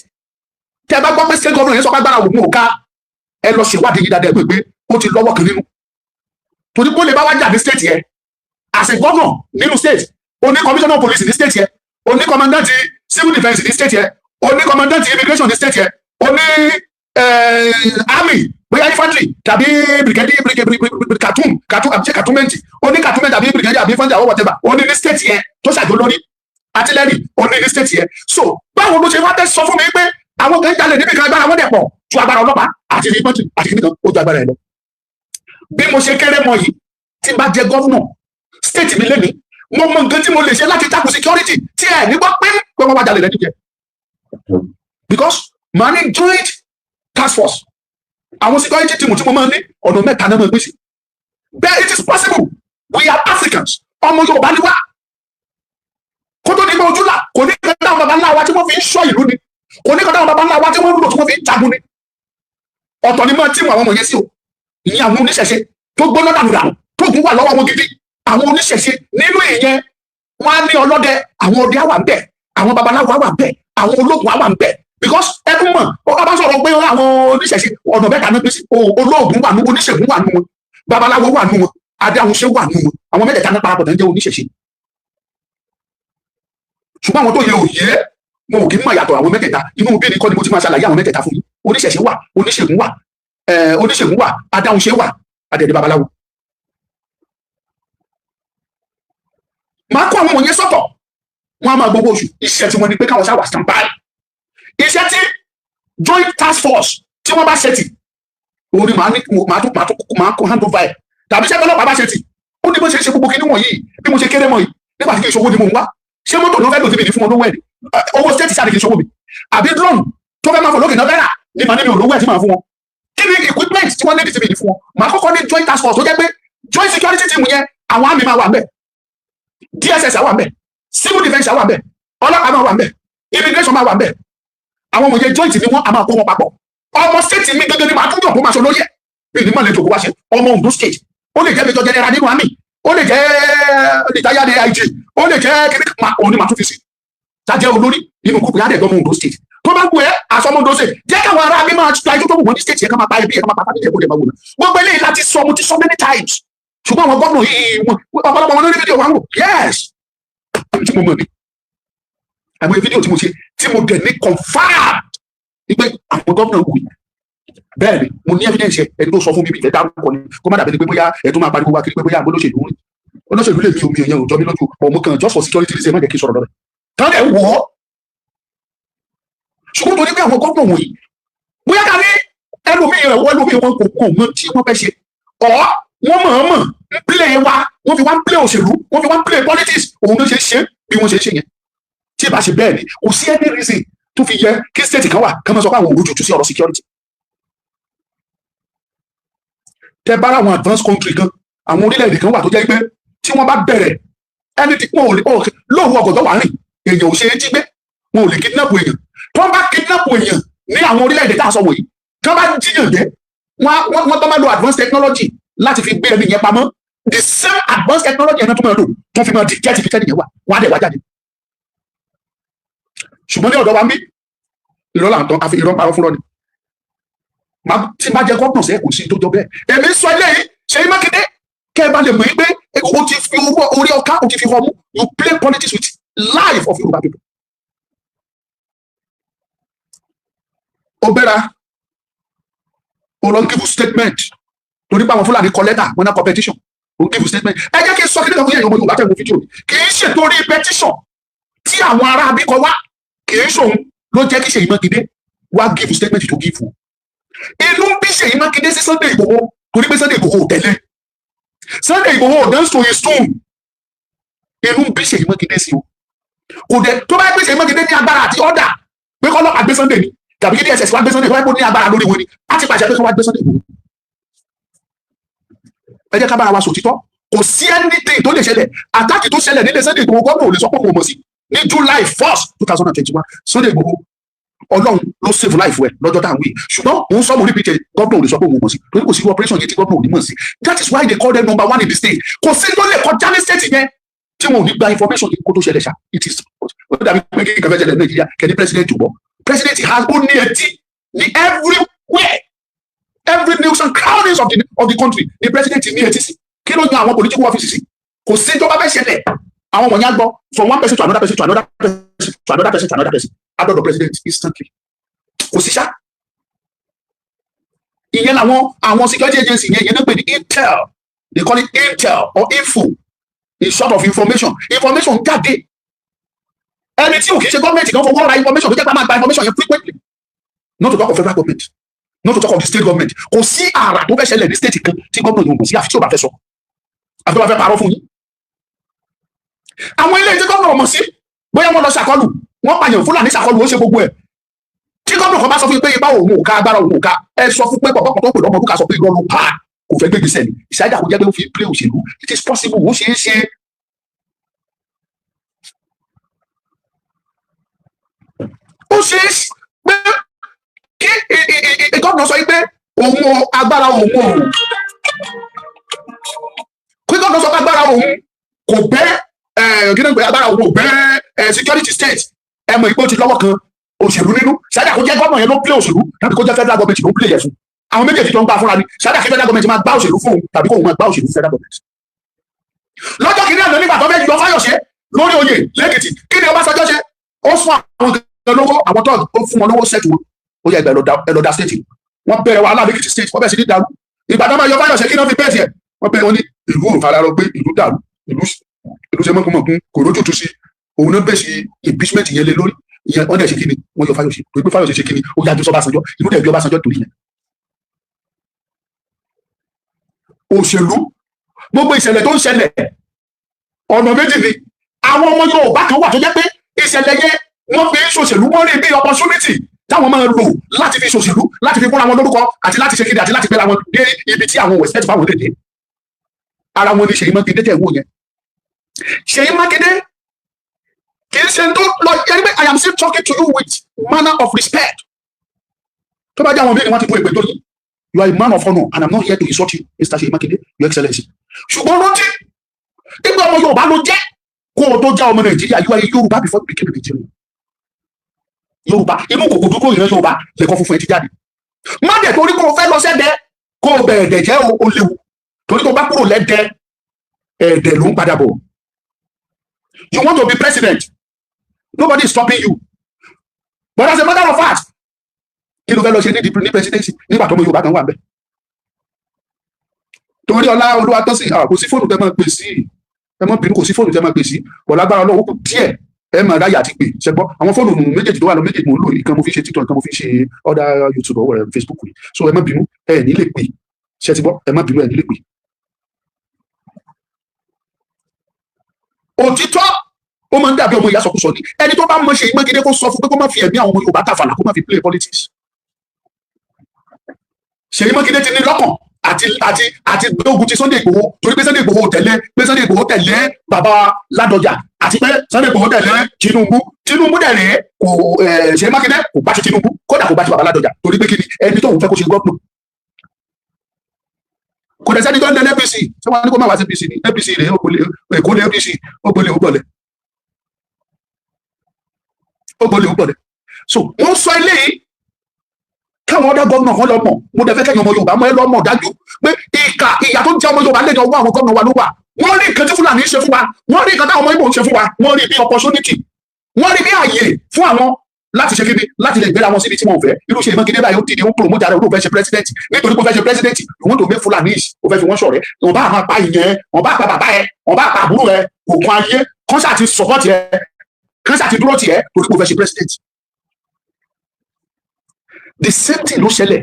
tẹ́ bá gbọ́ pé state governor yẹn sọ pé agbára òun ò ká, ẹ lọ ṣèwádìí yìí dáadáa pé ó ti lọ́wọ́ kan nínú. Torí kó lè bá wá jà ní state yẹn as a governor nínú state, ó ní commissioner of police ní state yẹn, ó ní commandant civil defence ní state yẹn, ó ní commandant immigration ní state yẹn, ó ní army bóyá infantry tàbí brigadier cartonment, ó ní cartonment tàbí brigadier àbí infantry àwọn whatever, ó ní ní state yẹn tó ṣàjò lórí artillery, ó ní ní state yẹn. So báwo ló ṣe wá tẹ́ sọ fún mi pé àwọn kan jalè níbi kan agbára wọn dẹ̀ pọ̀ ju agbára ọlọ́pàá àti infantry àti kìnìkan ó ju agbára ẹ̀ lọ. Bí mo ṣe kéré mọ yìí tí bá jẹ gọ́vnọ̀ state mi lẹ́nu, mo mọ nǹkan tí mo lè ṣe láti takò security tí ẹ̀ nígbà pé wọ́n wá jalè lẹ́nu jẹ. Because màá ní joint task force, àwọn security team tí mo máa ní ọ̀nà mẹ́ta náà máa gbé sí. But it is possible, we are Africans, ọmọ Yorùbá ni wá. Kó tó ní pé ojú là kò ní kan dáhùn bàbá ńlá wa tí wọ́n fi ń ṣọ́ ìlú ni, kò ní kan dáhùn bàbá ńlá wa tí wọ́n ń lò tí wọ́n fi ń jagun ni. Ọ̀tọ̀ ni máa tíìmù àwọn ọmọ yẹn sí o. Ìyẹn àwọn oníṣẹ̀ṣe tó gbóná dànù tó gún wà lọ́wọ́ wọn gidi. Àwọn oníṣẹ̀ṣe nínú ìyẹn wọ́n á ní ọlọ́dẹ, àwọn ọdẹ á wà ń bẹ̀, àwọn babaláwo á wà ń bẹ̀, àwọn ológun á wà ń bẹ̀. Because ẹkún mọ̀ ọba bá sọ̀rọ̀ pé àwọn oníṣẹ̀ṣe ọ̀nà mẹ́ta náà pín sí, olóògùn wà nù wọn, oníṣègùn wà nù wọn, babaláwo wà nù wọn, adáhunṣe wà nù wọn, àwọn mẹ́tẹ̀ẹ̀ta náà parapọ̀ tó ń jẹ́ oníṣẹ̀ṣe. Ṣùgbọ́n àwọn tó yẹ òye wọn ò kì í mọ̀ yàtọ̀ àwọn mẹ́tẹ̀ẹ̀ta, inú bí ni kọ́ ni mo ti máa ṣàlàyé àwọn mẹ́tẹ̀ẹ̀ta fún yín. Oníṣẹ̀ṣe wà, oníṣègùn wà, adáhunṣe wà, adẹ̀dẹ̀ babaláwo. Máa kó àwọn wọ̀nyẹn sọ́tọ̀, wọ́n á máa gbowó oṣù, iṣẹ́ tí wọ́n ní pé káwọn ṣáà wà stand by. Iṣẹ́ tí joint task force tí wọ́n bá ṣe tì, òun ni màá kó hand over ẹ̀. Tàbí iṣẹ́ tọ́lọ́pàá bá ṣe tì, ó ní bó ṣe ṣe gbogbo kinní wọ̀nyí bí mo ṣe kéré mọ́ yìí, nígbà tí kì í ṣòwò ni mò ń wá. Ṣé mọ́tò ló fẹ́ lò síbi ní fún wọn lówó ẹ̀ ni? Owó state ṣáà ni kì í ṣòwò mi. Àbí drone tó fẹ́ máa fọ lókè náà fẹ́rà ni màá níbi olówó ẹ̀ tí màá fún wọn. Kí ni equipment tí wọ́n ní síbi ní fún wọn? Màá kọ́kọ́ ní joint task force tó jẹ́ pé joint security team yẹn àwọn àmì máa wà ń bẹ̀, DSS wà ń bẹ̀, civil defence wà ń bẹ̀, ọlọ́pàá máa wà ń bẹ̀, immigration máa wà ń bẹ̀. Àwọn ọmọ yẹn joint ni wọ́n a máa kó wọn papọ̀. Ọmọ state mi gẹ́gẹ́ ni màá tún yàn kó máa ṣe olóyè. Bí ni mo lè jòkó wá ṣe ọmọ Ondo state, ó lè jẹ́ major general nínú army, ó lè jẹ́ retired AIG, ó lè jẹ́ kíní kan òun ni màá tún fi sí. Tájẹ́ olórí nínú kúkú yára ẹ̀gbọ́n Ondo state. Tó bá gbé aṣọ ọmọ Ondo state, jẹ́ káwọn ará mi máa ta ẹjọ́ tó wù wọ́n ní state yẹn ká máa pa ẹbí yẹn ká máa pa fábí yẹn kó lè máa wò ná. Gbogbo eléyìí láti sọ mo ti sọ many times. Ṣùgbọ́n àwọn gómìnà yìí ọ̀pọ̀lọpọ̀ wọn lórí fídíò wọn wò yes. Tí mo mọ̀ ni. Àwọn fídíò tí mo ṣe tí mo dẹ̀ ní confirm wípé àwọn gómìnà wù yìí. Bẹ́ẹ̀ ni mo ní evidence ẹni tó sọ fún mi bí ìfẹ́ dárúkọ ni kó má dàbí ni pé bóyá ẹ tó máa pariwo wá kiri pé bóyá olóṣèlú rí. Olóṣèlú lè fi omi ẹ̀yẹ òjọ́ mi lójú ọmọ kan just for security reason má jẹ́ kí n sọ̀rọ̀ lọ́rẹ̀. Tán lẹ̀ wọ̀ ọ́. Ṣùgbọ́n torí pé àwọn gómìnà wọ̀nyí bóyá ká ní ẹlòmíì rẹ̀ wọ́n lómi wọn kò kàn mọ́ tí wọ́n fẹ́ ṣe. Ọ̀ wọ́n mọ̀ọ́mọ̀ ń play wa, wọ́n fi wá ń play òṣèlú, wọ́n fi wá ń play politics, òun ló ṣe bí wọ́n ṣe yẹn. tí ì bá ṣe bẹ́ẹ̀ ni kò sí any reason tó fi yẹ kí state kan wà kí wọ́n sọ pé àwọn òrùjù sí ọ̀rọ̀ security. tẹ bá àwọn advanced country kan àwọn orílẹ̀-èdè kan wà tó jẹ́ pé tí wọ́n bá bẹ̀rẹ̀ ẹni tí wọn ò lè lóòrùn ọ̀gọ̀dọ̀ wà rìn èèyàn ò ṣe é jí gbé wọn ò lè kidnap èèyàn tí wọ́n bá kidnap èèyàn ní àwọn orílẹ̀-èdè tá a sọ wọ̀nyí tí wọ́n bá jíyàn gbé wọ́n tó máa lo advanced technology láti fi gbé ẹni yẹn pamọ́ the same advanced technology ẹni tó máa lò tó fi máa di jẹ́ ti fi tẹ́ni yẹn wà wọ́n á dẹ̀ wá jáde. ṣùgbọ́n ní ọ̀dọ̀ wa ń bí irọ́ là ń tán àfi irọ́ parọ́ fúnrọ́ ni tí má jẹ́ gómìnà sẹ́yìn kò sí tó jọ bẹ́ẹ̀ èmi sọ eléyìí Ṣèyí Mákindé kẹ́ ẹ bá lè mọ̀ yín pé o ti fi owó orí ọ̀ká o ti fi hàn mú you play politics with life of Yorùbá people. ó bẹ́ra ó lọ give statement torí pé àwọn Fúlàní kọ lẹ́tà wọn náà kọ petition ó give statement ẹ jẹ́ kí n sọ kí n fún yẹn ọmọ Yorùbá tẹ̀ wọ fídíò kì í ṣe torí petition tí àwọn ará abíkọ wá kì í ṣòun ló jẹ́ kí Ṣèyí Mákindé wá give statement tó give o. inú bí Ṣèyí Mákindé sí Sunday Igboho torí pé Sunday Igboho ò tẹ̀lé Sunday Igboho dance to his tune inú bí Ṣèyí Mákindé sí o kò dé tó bá gbé Ṣèyí Mákindé ní agbára àti ọ̀dà pé kọ́lọ́pàá gbé Sunday ni tàbí kí DSS wá gbé Sunday wá ní agbára lórí wọn ni á ti pàṣẹ pé kí wọ́n gbé Sunday Igboho. ẹ jẹ́ ká bára wa sòtítọ́ kò sí anything tó lè ṣẹlẹ̀ àtàkì tó ṣẹlẹ̀ nílé Sunday Igboho gómìnà ò lè sọ pé kò mọ̀ sí ní July 1st 2021 Sunday Igboho Ọlọ́run ló save life ẹ lọ́jọ́ tá à ń wí ṣùgbọ́n òun sọ mo rí píkẹ gómìnà ò lè sọ pé òun mọ̀ sí torí kò sí operation yẹn tí gómìnà ò ní mọ̀ sí that is why they call them number one in the state kò sí tó lè kọjá ní state yẹn tí wọn ò ní gba information kó tó ṣẹlẹ̀ ṣá it is ó dàbí pé kí nǹkan fẹ́ ṣẹlẹ̀ Nàìjíríà kẹ́ni president jùbọ́ president has ó ní etí ní everywhere every news and crowdings of the country the president ní etí sí kí ló yan àwọn political offices sí kò sí tó bá fẹ́ ṣẹlẹ̀ àwọn wọ̀nyí á gbọ́ from one person to another person to another person to another person to another person adọ́dọ̀ president instantly kò sí ṣá ìyẹn làwọn security agency yẹn náà pè ní intel they call it intel or info in short of information jáde ẹni tí ò kì í ṣe gọ́ọ̀mẹ̀ntì kan fowó ra information tó jẹ́ pé a máa gba information yẹn frequently not to talk of federal government not to talk of the state government kò sí àrà tó fẹ́ ṣẹlẹ̀ ní state kan tí gómìnà yóò mọ̀ sí àfi tí ò bá fẹ́ sọ àfi tó bá fẹ́ parọ́ fún yín àwọn ilé tí gómìnà mọ̀ sí bóyá wọ́n lọ ṣàkọlù wọ́n pààyàn Fúlàní ṣàkọlù ó ṣe gbogbo ẹ̀ tí gómìnà kan bá sọ fún yín pé ipá òun ò ká agbára òun ò ká ẹ sọ fún pé bọ̀bọ̀ kan tó pè lọ́mọ ọdún ká sọ pé irọ́ ló pa kò fẹ́ gbé gbèsè ni ìṣáájà kò jẹ́ pé ó fi play òṣèlú it is possible ó ṣeé ṣe. ó ṣeé pé kí gómìnà sọ pé òun agbára òun ò kí gómìnà sọ pé agbára òun kò bẹ́ kí ló ń pè agbára òun ò bẹ́ security state ẹ mọ̀ ìpò ti lọ́wọ́ kan òṣèlú nínú ṣáàdà kó jẹ́ gómìnà yẹn ló play òṣèlú tàbí kó jẹ́ federal government ló play yẹn fún àwọn méjèèjì tó ń gbà fúnra ni ṣáàdà kí federal government máa gbá òṣèlú fún òun tàbí kó òun máa gbá òṣèlú federal government. lọ́jọ́ kìíní àná nígbà tó fẹ́ yọ Fáyọ̀ṣe lórí oyè lẹ́kìtì kí ni Ọbásanjọ́ ṣe ó fún àwọn kan lówó àwọn tó ó fún wọn lówó sẹ́ẹ̀tì wọn ó yẹ ẹlọ́dà state wọn bẹ̀rẹ̀ wàhálà lẹ́kìtì state wọ́n bẹ̀rẹ̀ sí ní dàrú ìgbà tó máa yọ Fáyọ̀ṣe kí ni wọ́n fi bẹ́ẹ̀ tiẹ̀ wọ́n bẹ̀rẹ̀ wọn ní ìlú òǹfararọ pé ìlú dàrú ìlú ṣe mọ́kúnmọ́kún kò rójú tu sí òun náà bẹ̀ sí impeachment yẹn lé lórí ìyẹn wọ́n dẹ̀ ṣe kíni wọ́n yọ Fáyọ̀ṣe torí pé Fáyọ̀ṣe ṣe kíni ó yájú sọ́bàṣánjọ́ inú dẹ̀ bí Ọbásanjọ́ torí yẹn. òṣèlú gbogbo ìṣẹ̀lẹ̀ tó ń ṣẹlẹ̀ ọ̀nà méjì ni àwọn ọmọ Yorùbá kan wà tó jẹ́ pé ìṣẹ̀lẹ̀ yẹn wọ́n fi ń ṣòṣèlú wọ́n rí bí opportunity táwọn máa lò láti fi ṣòṣèlú láti fi fúnra wọn lórúkọ àti láti ṣe kíni àti láti gbéra wọn dé ibi tí àwọn wẹ̀sẹ̀ tí fáwọn lè dé ara wọn ni Ṣèyí Mákindé tẹ̀ wò yẹn Ṣèyí Mákindé kì í ṣe tó lọ yẹn pé I am still talking to you with manner of respect tó bá jẹ́ àwọn míì wọ́n ti mú èpè tó yìí you are a man of honour and I am not here to insult you Mr. Ṣèyí Mákindé your excellency ṣùgbọ́n rántí nígbà ọmọ Yorùbá ló jẹ́ kó o tó já ọmọ Nàìjíríà you are a Yorùbá before you became a Nigerian Yorùbá inú kòkò dúró ìran Yorùbá lẹ́kọ̀ọ́ funfun ẹ ti jáde má dẹ̀ torí kó o fẹ́ lọ sẹ́dẹ̀ kó o bẹ̀rẹ̀ dẹ̀ jẹ́ o léwu torí tó bá kúrò lẹ́dẹ̀ ẹ̀ẹ́dẹ̀ ló ń padà bọ̀ you want to be president nobody is stopping you but as a matter of fact kí ló fẹ́ lọ ṣe ní presidency nígbà tó ọmọ Yorùbá kan wà bẹ́ẹ̀ torí ọlá Olúwatósìn kò sí fóònù tẹ́ máa pè sí ẹ mọ́ bínú kò sí fóònù tẹ́ máa pè sí ọ̀làgbára Ọlọ́run kù díẹ̀ ẹ máa ráyà àti pè ṣẹgbọ́ àwọn fóònù méjèèjì tó wà lọ méjèèjì mo ń lò ìkan mo fi ṣe TikTok ìkan mo fi ṣe ọ̀dà YouTube ọwọ́ rẹ̀ Facebook yìí so ẹ má bínú ẹ ní lè pè ṣe ti gbọ́ ẹ má bínú ẹ ní lè pè. òtítọ́ ó máa ń dàbí ọmọ ìyá sọkúsọ ni. Ẹni tó bá mọ Ṣèyí Mákindé kó sọ fún pé kó má fi ẹ̀mí àwọn ọmọ Yorùbá tàfàlà, kó má fi play politics. Ṣèyí Mákindé ti ní lọ́kàn àti gbógun ti Sunday Igboho, torí pé Sunday Igboho tẹ̀lé bàbá Ládọjà, àti pé Sunday Igboho tẹ̀lé Tinubu dẹ̀ rèé kò Ṣèyí Mákindé kò bá ṣe Tinubu, kódà kò bá ṣe bàbá Ládọjà, torí pé kí ni ẹni tó ń fẹ́ kó ṣe gómìnà. Kò dẹ̀ sẹ́ni tó ń dẹ APC, ṣé wọ́n ní kó má wá sí APC ni? APC rèé Èkó ní APC ó gbọ́lẹ̀. So wọ́n sọ eléyìí káwọn ọ̀dọ́ gómìnà kan lọ mọ̀, mo dẹ̀ fẹ́ kẹ́yìn ọmọ Yorùbá mọ́ ẹ lọ mọ̀ dájú pé ìyà tó ń jẹ ọmọ Yorùbá lẹ́jọ́ ọwọ́ àwọn gómìnà wa ló wà. Wọ́n rí nǹkan tí Fúlàní ṣe fún wa, wọ́n rí nǹkan táwọn ọmọ Ìgbò ń ṣe fún wa, wọ́n rí bí opportunity, wọ́n rí bí àyè fún àwọn láti ṣe kíni, láti lè gbéra wọn síbi tí wọn ò fẹ́. Irú Ṣèyí Mákindé báyìí ó dìde ó promote ara rẹ̀ ó fẹ́ ṣe president, nítorí pé ó fẹ́ ṣe president òun tó gbé Fúlàní ó fẹ́ fi wọ́n ṣọ̀rẹ́. Wọ́n bá máa pa ìyẹn, wọ́n bá pa bàbá ẹ̀, wọ́n bá pa àbúrò ẹ̀, òkun ayé kọ́ńsà ti support ẹ̀, kọ́ńsà ti dúró tiẹ̀ torí pé ó fẹ́ ṣe president. The same thing ló ṣẹlẹ̀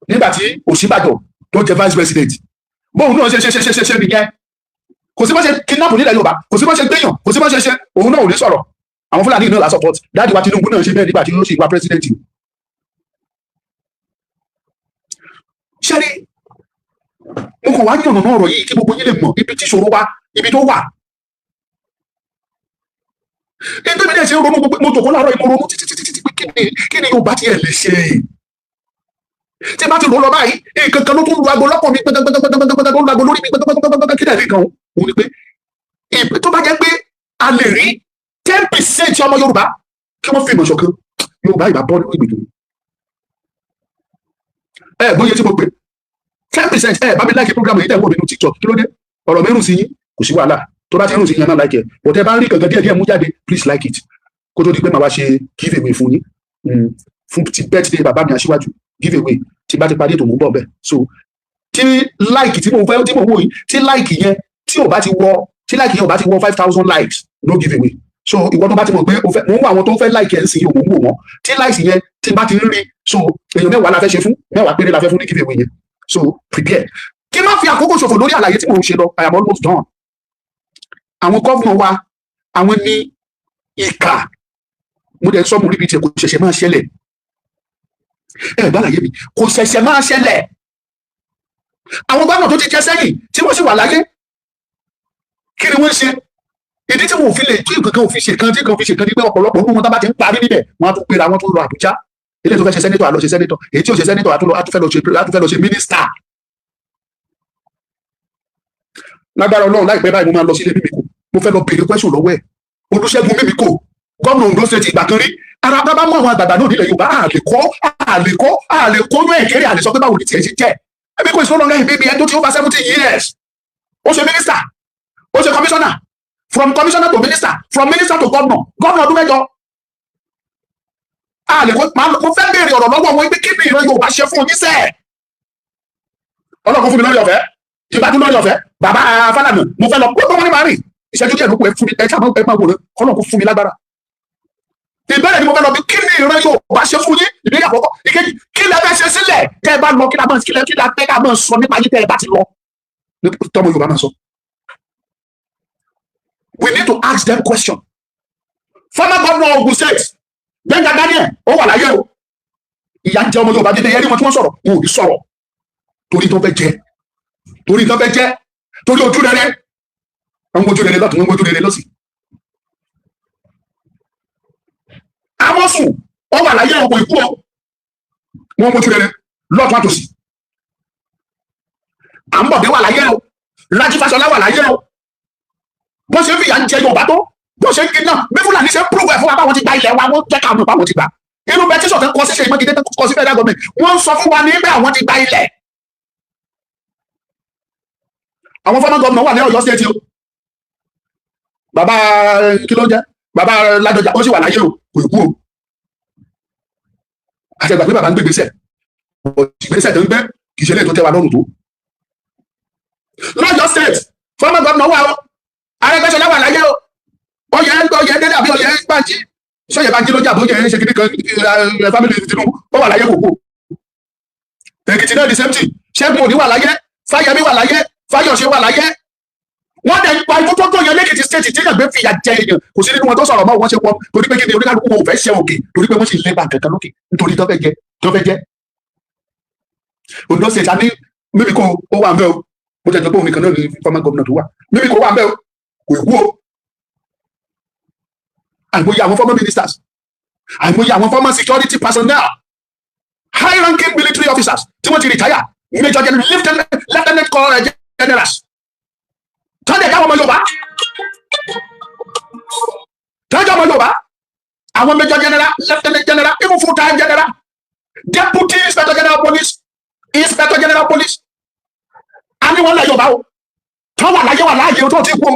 nígbà tí Ọ̀ṣínbàjò tó jẹ vice president. Bóun náà ṣe nìyẹn. Kò sí bá ṣe kidnap nílẹ̀ Yorùbá, kò sí bá ṣe gbéyàn, kò sí bá ṣe òun náà ò ní sọ̀rọ̀. Àwọn Fúlàní náà la support. Dáàdi wa Tinubu náà ṣe bẹ́ẹ̀ nígbà tí ó ṣe ìwà president. Ṣẹ́rí, mo kàn wá yànnà náà ọ̀rọ̀ yìí kí gbogbo yín lè mọ̀ ibi tí ìṣòro wa, ibi tó wà. Nítorí bí ẹ ṣe ń ronú gbogbo mo tòkó láàárọ̀ yìí, mo ronú títí kí ni Yorùbá tiẹ̀ lè ṣe. Tí bá ti rò lọ báyìí, nǹkan kan ló tún lu aago lọ́pọ̀ mi pẹ́tẹ́pẹ́tẹ́pẹ́tẹ́ tó lu aago lórí mi pẹ́tẹ́pẹ́tẹ́pẹ́tẹ́ kí lẹ́ẹ̀rí kan òun ni pé tó bá jẹ́ pé a lè rí 10% ọmọ Yorùbá kí wọ́n fi ìmọ̀ ṣọ̀kan, Yorùbá ìbá bọ́ nínú ìgbèjò. Bóyá tí mo pè 10% bá mi láìkì program yìí tẹ̀ wọ́n nínú TikTok, kí ló dé? Ọ̀rọ̀ mẹ́rùn sí yín kò sí wàhálà, tó bá ti rùn sí yín náà láìkì ẹ̀, bọ̀tẹ́ bá ń rí kankan díẹ̀ mú jáde, please like it kó tó di pé màá wá ṣe give away fún yín fún ti birthday bàbá mi Aṣíwájú, give away tí bá ti parí ètò mò ń bọ̀ bẹ́ẹ̀. So tí like tí mo wò yìí, tí like yẹn tí ò bá ti wọ 5,000 likes, no give away. So ìwọ tó bá ti mọ̀ pé mò ń wọ àwọn tó ń fẹ́ like ẹ̀ ń sìn yìí, mò ń wò wọ́n tí likes yẹn tí bá ti ń rí, so èèyàn mẹ́wàá la fẹ́ ṣe fún, mẹ́wàá péré la fẹ́ fún ní give away yẹn. So prepare. Kí má fi àkókò ṣòfò lórí àlàyé tí mò ń ṣe lọ, I am almost done. Àwọn gómìnà wa, àwọn ní ìkà, mo dẹ̀ sọ mo rí bí tiẹ̀ kò ṣẹ̀ṣẹ̀ máa ṣẹlẹ̀. Gbàlàyé mi, kò ṣẹ̀ṣẹ̀ máa ṣẹlẹ̀. Àwọn gómìnà tó ti jẹ sẹ́yìn tí wọ́n sì wà láyé, kí ni wọ́n ṣe? Ìdí tí wọn ò fi lè tí nǹkan ò fi ṣe kan tí kan fi ṣe kan ní pé ọ̀pọ̀lọpọ̀ nínú wọn tá bá ti ń parí níbẹ̀, wọn á tún pera wọn tún lọ Àbújá. Eléyìí tó fẹ́ ṣe sẹ́nétọ̀ á lọ ṣe sẹ́nétọ̀, èyí tí ò ṣe sẹ́nétọ̀ á tún fẹ́ lọ ṣe mínísítà. Lágbára Ọlọ́run láìpẹ́ báyìí mo máa lọ sí ilé Mímíkò, mo fẹ́ lọ béèrè question lọ́wọ́ ẹ̀. Olúṣẹ́gun Mímíkò, gómìnà Ondo State ìgbà kan rí, ara bá mú àwọn àgbàgbà náà nílẹ̀ Yorùbá àlè kó ní ẹ̀kẹ́rẹ́ àlè sọ pé báwo ni tiẹ̀ ṣe jẹ́. Ẹbí kò ìṣòro lọ́ngà ìbíbi ẹni tó ti over 70 years. Ó ṣe minister, ó ṣe commissioner, from commissioner to minister, from minister to governor ọdún mẹ́jọ. Àlè kó mo fẹ́ béèrè ọ̀rọ̀ lọ́wọ́ wọn pé kí ni ìran Yorùbá ṣe fún yín sẹ́ẹ̀. Ọlọ́run fún mi lórí ọ̀fẹ́, ìbádùn lórí ọ̀fẹ́, bàbá Fálànà mo fẹ́ lọ pé wọ́n ní máa rìn ìṣẹ́jú díẹ̀ ló kù ẹ fún mi ẹ sábà ẹ máa wò ó kọ́lọ́n kó fún mi lágbára. Ìbéèrè ni mo fẹ́ lọ bí kí ni ìran Yorùbá ṣe fún yín, ìbéèrè àkọ́kọ́. Ìkejì, kí lẹ fẹ́ ṣe sílẹ̀ tẹ́ ẹ bá lọ, kí lẹ fẹ́ ká máa sọ nípa yín tẹ́ ẹ bá ti lọ. Tọ́mọ Yorùbá máa sọ. We need to ask them question. Former governor of Ogun State, Gbenga Daniel, ó wà láyé o. Ìyà ń jẹ ọmọ Yorùbá dídé ẹrí wọn tí wọ́n sọ̀rọ̀, wọn ò ní sọ̀rọ̀. Torí tó fẹ́ jẹ, torí ojú rere. Wọ́n ojú rere lọ́tún, wọ́n ojú rere lọ́sì. Amosun, ó wà láyé ọkọ̀ ìkú ọ. Wọ́n ojú rere lọ́tún àtòsí. Àmbọ̀dé wà láyé o. Rájí Fáṣọlá wà láyé o. Bó ṣe ń fìyà ń jẹ Yorùbá tó, bó ṣe ń kí náà, bí Fúlàní ṣe ń prove ẹ̀ fún wa báwọn ti gba ilẹ̀ wa, wọ́n jẹ́ ká mọ̀ báwọn ti gbà. Inú petition tó kọ sí Ṣèyí Mákindé tó kọ sí federal government, wọ́n ń sọ fún wa ní pé àwọn ti gba ilẹ̀. Àwọn former governor wà ní Ọ̀yọ́ state o. Bàbá kí ló jẹ́? Bàbá Ládọjà ó sì wà láyé o, kò kú o. Àti ẹgbàá pé bàbá ń gbé gbèsè. Ìgbésẹ̀ tó ń gbé kì í ṣe lè tó tẹ́ wa lọ́rùn tó. Lọ́yọ́ state, former governor wà o. Arẹ́gbẹ́ṣọlá wà láyé o. Oyè dé dàbí oyè Bánjí. Ṣọ́yẹ̀ Bánjí ló jà bó yẹ ṣe kiri kan family Tinubu ó wà láyé kò kú. Èkìtì náà the same thing. Ṣẹ́gun Òní wà láyé, Fáyẹmí wà láyé, Fáyọ̀ṣe wà láyé. wọ́n dẹ̀ gba ikú tó tó yẹn lẹ́kìtì state tí yàn gbé fìyà jẹ èèyàn kò sí nínú wọn tó sọ̀rọ̀ mọ́ wọ́n ṣe wọ́n torí pé kí ni oníkálukú wọn ò fẹ́ ṣe òkè torí pé wọ́n sì lẹ́bàá kankan lókè nítorí tó fẹ́ jẹ́ Ondo state àní mímí kò ó wà ń bẹ́ o mo jẹ́ pé òun nìkan náà ni former governor tó wà mímí kò wà ń bẹ́ o kò èkú o àìmọye àwọn former ministers àìmọye àwọn former security personnel high ranking military officers tí wọ́n ti retire major general lieutenant colonel generals tọ́jà jáwọ́ ọmọ Yorùbá àwọn major general lieutenant general even full time general deputy inspector general police a ní wọn lẹ Yorùbá o tọ́ wà láyé o tó ti kú o